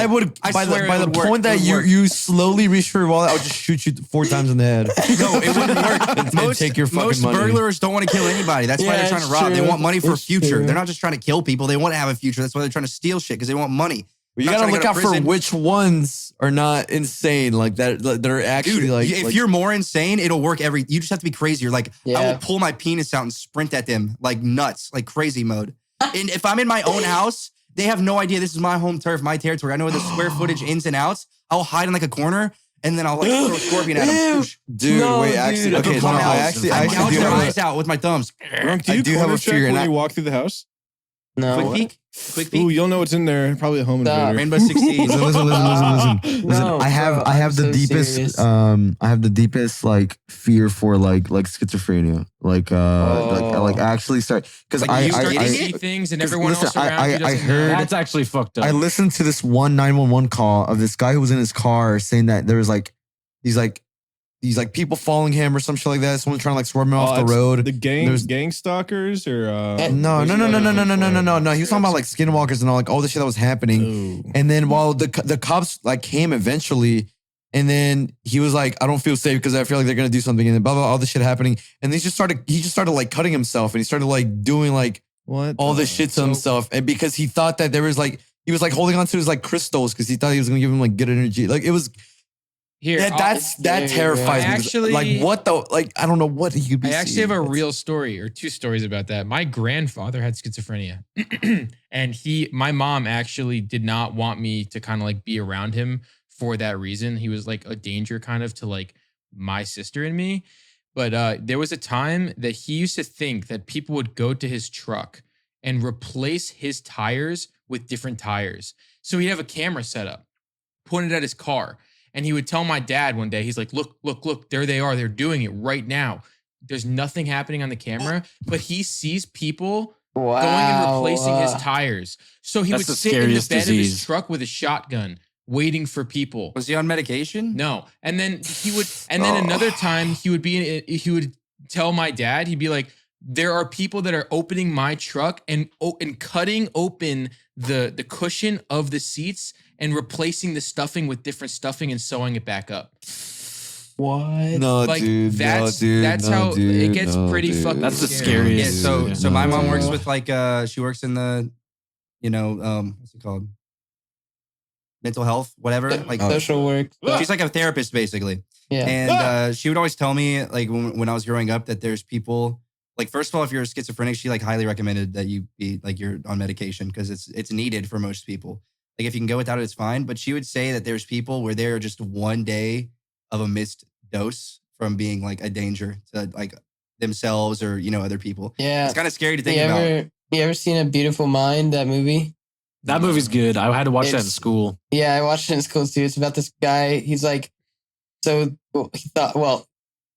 I by swear the it would work. point It that would you work. you slowly reach for your wallet, I would just shoot you 4 times in the head. No, it wouldn't work. And take your fucking most money. burglars don't want to kill anybody. That's why Yeah, they're trying to it's rob. They true. want money for a It's future. true. They're not just trying to kill people. They want to have a future. That's why they're trying to steal shit because they want money. But you Not gotta trying to look go out to for prison. which ones are not insane, like that are actually Dude, like. if like- you're more insane, it'll work you just have to be crazier. Like, I Yeah. will pull my penis out and sprint at them like nuts, like crazy mode. And if I'm in my own house, they have no idea this is my home turf, my territory. I know the square footage ins and outs. I'll hide in like a corner and then I'll like throw a scorpion at them. dude, No, wait, dude. actually, They'll okay, come no, out. I actually I gouge do their have eyes out with my thumbs. Grunk, do I you do have corner a check fear, when and you walk through the house? No. Quick peek. Quick Ooh, peek. you'll know what's in there. Probably a home Stop. invader. Rainbow Six Siege. Listen. No, I have bro, I have I'm the so deepest serious. I have the deepest like fear for like schizophrenia. Like Oh. actually start because Like, I you You start I- to I- see things and 'cause everyone listen, else around you I doesn't heard- know. That's actually fucked up. I listened to this one 911 call of this guy who was in his car saying that there was like these people following him or some shit like that. Someone trying to like swerve him off the that's road. The There's- gang stalkers or No. No. He was talking about like skinwalkers and all the shit that was happening. Ooh. And then while the cops like came eventually, and then he was like, I don't feel safe because I feel like they're gonna do something, and then blah blah all this shit happening. And he just started like cutting himself, and he started like doing like What? all this shit to himself, and because he thought that there was like he was like holding on to his like crystals because he thought he was gonna give him like good energy. Like it was Here, that scary, terrifies bro. me. Actually- Like what the like I don't know what he could be. I actually have a seeing. real story or two stories about that. My grandfather had schizophrenia, and my mom actually did not want me to kind of like be around him for that reason. He was like a danger kind of to like my sister and me. But there was a time that he used to think that people would go to his truck and replace his tires with different tires. So he'd have a camera set up, pointed at his car. And he would tell my dad one day, he's like, look, there they are. They're doing it right now. There's nothing happening on the camera, but he sees people Wow. going and replacing his tires. So he That's would the sit in the scariest bed of his disease. truck with a shotgun, waiting for people. Was he on medication? No. And then another time he would tell my dad, he'd be like, there are people that are opening my truck and cutting open the cushion of the seats and replacing the stuffing with different stuffing and sewing it back up. What? No, Like, dude. that's- no, dude. that's no, how dude, it gets no, pretty dude. fucking That's the scary. Yeah, scariest. so my mom works No. with like she works in the, what's it called? Mental health, whatever. Like Social work. she's like a therapist basically. Yeah. And she would always tell me like when I was growing up that there's people like first of all if you're schizophrenic she like highly recommended that you be like you're on medication because it's needed for most people. Like if you can go without it, it's fine. But she would say that there's people where they're just one day of a missed dose from being like a danger to like themselves or other people. Yeah. It's kind of scary to think You about. ever seen A Beautiful Mind, that movie? That movie's good. I had to watch that in It's- school. Yeah, I watched it in school too. It's about this guy. He's like,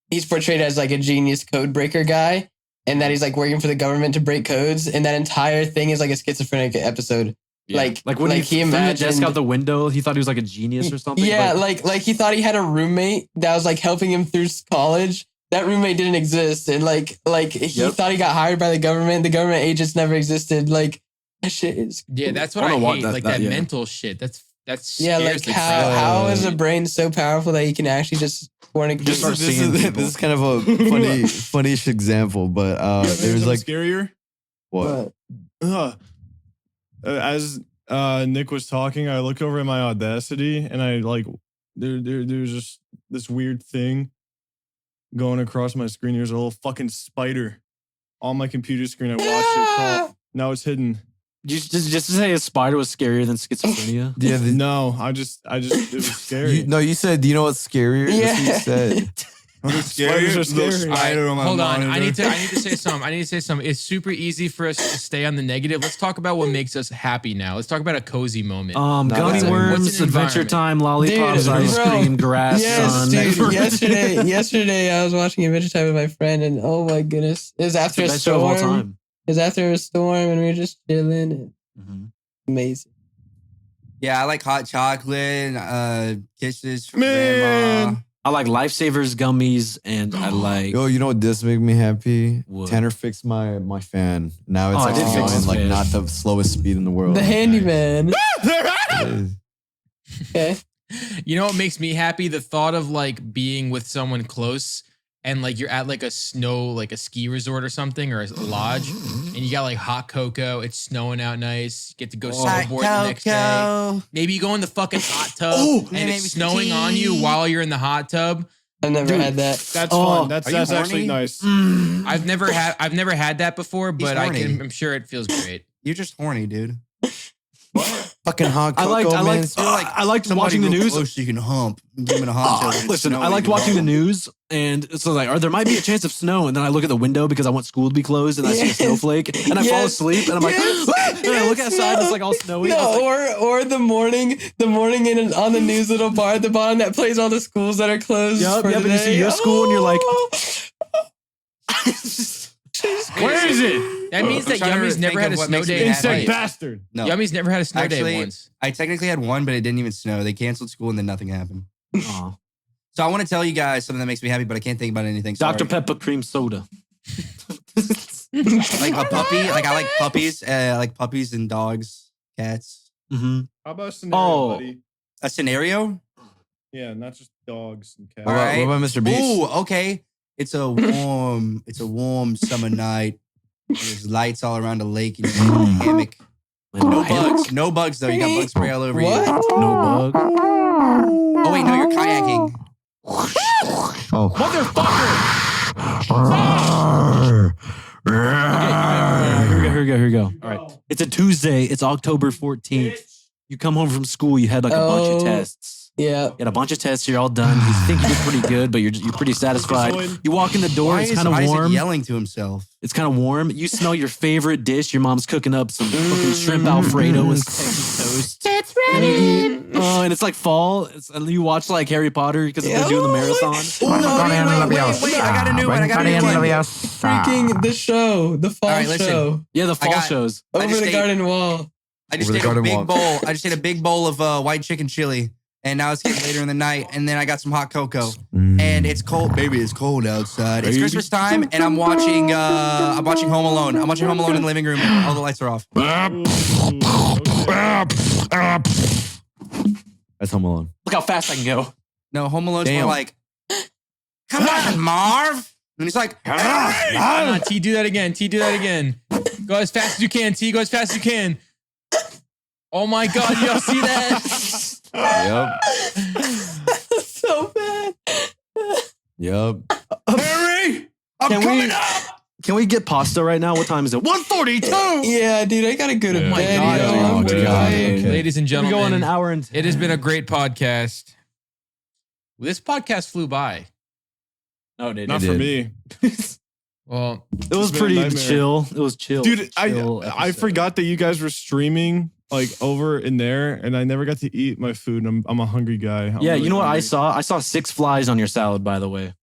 he's portrayed as like a genius code breaker guy, and that he's like working for the government to break codes. And that entire thing is like a schizophrenic episode. Yeah. Like when he threw the desk imagined- out the window, he thought he was like a genius or something. Yeah, like he thought he had a roommate that was like helping him through college. That roommate didn't exist, and like he Yep. thought he got hired by the government. The government agents never existed. Like that shit is. Yeah, that's what I I don't know what hate. that- like that- that yeah. mental shit. That's Yeah, scares like the crap out of how me. is a brain so powerful that you can actually just fornicate? Just start This seeing is people. this is kind of a funny-ish example, but there's like scarier. what? As Nick was talking, I look over at my Audacity and I like there's just this weird thing going across my screen. There's a little fucking spider on my computer screen. I watched it crawl. Now it's hidden. Just to say a spider was scarier than schizophrenia. Yeah, No, I just it was scary. you said. Do you know what's scarier? That's what you said. Spiders are scary. All right, hold on. I need to say something. It's super easy for us to stay on the negative. Let's talk about what makes us happy now. Let's talk about a cozy moment. that's Gummy it. worms, What's an Adventure environment? Time, lollipops, Dude, ice bro. cream, grass, Yes, sun. dude. Yesterday I was watching Adventure Time with my friend, and oh my goodness, it was It's after the a best show of all storm. time. It was after a storm, and we were just chilling. Amazing. Yeah, I like hot chocolate, kisses from Man. grandma. I like Lifesavers gummies, and I like. Yo, you know what does make me happy? What? Tanner fixed my fan. Now it's Oh, I did actually fix going his like fan. not the slowest speed in the world. The handyman. It is. Okay. You know what makes me happy? The thought of like being with someone close and like you're at like a ski resort or something or a lodge and you got like hot cocoa. It's snowing out nice. You get to go snowboard the next day. Maybe you go in the fucking hot tub and maybe it's some snowing on you tea. while you're in the hot tub. I've never had that. That's Oh, fun. That's are you actually horny? nice. I've never had that before, but horny. I'm sure it feels great. You're just horny, dude. Fucking hot I cocoa, liked man. I liked watching the news. So you can hump. Give him a hot tub. Listen, I liked watching the news, and so like, there might be a chance of snow, and then I look at the window because I want school to be closed, and I see a snowflake, and I fall asleep, and I'm like, and I look outside, and it's like all snowy. No, or the morning on the news little bar at the bottom that plays all the schools that are closed. Yep, for yep, the and you see day. your school, and you're like, Where is it? That means that trying to Yummy's think never of had a what snow makes me day. in his happy. Insect life. bastard. No. Yummy's never had a snow day Actually, once. I technically had one, but it didn't even snow. They canceled school and then nothing happened. oh, So I want to tell you guys something that makes me happy, but I can't think about anything. Dr. Sorry. Pepper cream soda. Like a puppy. Like I like puppies. Like puppies and dogs, cats. Mm-hmm. How about a scenario, buddy? A scenario. Yeah, not just dogs and cats. All right. What about Mr. Beast? Ooh, okay. It's a warm summer night. There's lights all around the lake. And you're in a hammock. No bugs. No bugs though. You got bug spray all over What? you. No bug. Oh wait, no, you're kayaking. Oh. Here we go. All right. It's a Tuesday. It's October 14th. You come home from school. You had like a bunch of tests. Yeah. You had a bunch of tests. You're all done. You think you did pretty good, but you're pretty satisfied. You walk in the door. Why It's is kind of Isaac warm. yelling to himself? It's kind of warm. You smell your favorite dish. Your mom's cooking up some fucking shrimp Alfredo and Texas toast. It's ready. And it's like fall. And you watch like Harry Potter because they're doing the marathon. Wait, I got a new one. Freaking the show, the fall All right, listen. show. Yeah, the fall got- shows. I Over just the ate- garden wall. I just Over the ate a garden big walk. bowl. I just ate a big bowl of white chicken chili. And now it's getting later in the night. And then I got some hot cocoa. And it's cold. Baby, it's cold outside. It's Christmas time. And I'm watching Home Alone. I'm watching Home Alone in the living room. All the lights are off. That's Home Alone. Look how fast I can go. No, Home Alone's more Damn. like, come on, Marv. And he's like, Come on, T, do that again. T, do that again. Go as fast as you can, T. Go as fast as you can. Oh my God, y'all see that? Yep. So bad. Yep. Harry, Can we get pasta right now? What time is it? 1:42. Yeah, dude, I gotta go to Yeah. bed. God, yo. dude. I'm Okay. tired. Ladies and We gentlemen, go on an hour and. it has been a great podcast. This podcast flew by. No, dude. Not It for did. me. Well, It was It's been a pretty nightmare. chill. It was chill. Dude, Chill I episode. forgot that you guys were streaming like over in there, and I never got to eat my food. I'm a hungry guy. I'm Yeah, really you know what I hungry. saw? I saw 6 flies on your salad, by the way.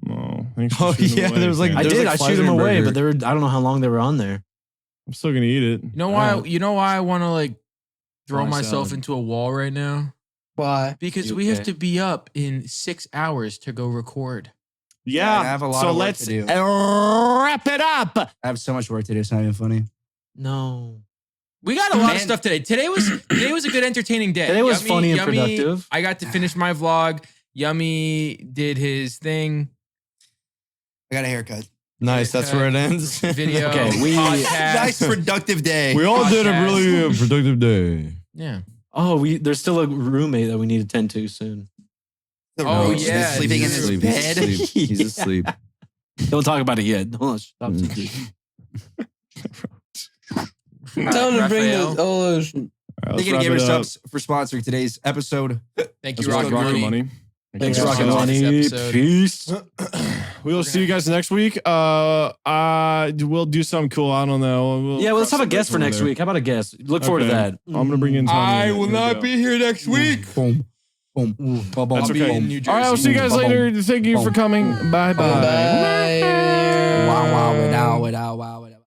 Oh, thanks for Oh, shooting yeah, away, there was like- man. I There's did. like I flies shoot them in your away, burger. but they were. I don't know how long they were on there. I'm still gonna eat it. you know why? You know why I want to like throw Fly myself salad. into a wall right now? Why? Because You we have okay? to be up in 6 hours to go record. Yeah, I have a lot so of work let's to do. wrap it up. I have so much work to do. It's not even funny. No. We got a lot of Man. stuff today. Today was a good entertaining day. Today was funny and productive. I got to finish my vlog. Yummy did his thing. I got a haircut. Nice. That's where it ends. Video. Okay, we- podcast. Nice productive day. We all did a Podcast. really productive day. Yeah. Oh, there's still a roommate that we need to tend to soon. Oh, He's yeah, sleeping in dude. his He's bed. asleep. He's asleep. Don't talk about it yet. Hold on. Stop. Tell him to bring Raphael. those Olos. All right, let's Thank you to wrap Gamer it up. Subs for sponsoring today's episode. Thank you, Let's wrap Rocket it up. Money. Money. Thanks, you, Rocket Rocket Money. Money. Episode. Peace. We will see you guys next week. We'll do something cool. I don't know. Yeah, well, let's have a cross guest for over next there. week. How about a guest? Look forward to Okay. that. I'm gonna bring in Tommy. I will Here we not go. be here next week. Boom. Boom. Boom. Boom. That's I'll be okay. in New Jersey. All right, I'll see you guys Boom. later. Thank you for coming. Bye bye. Bye. Wow, wow,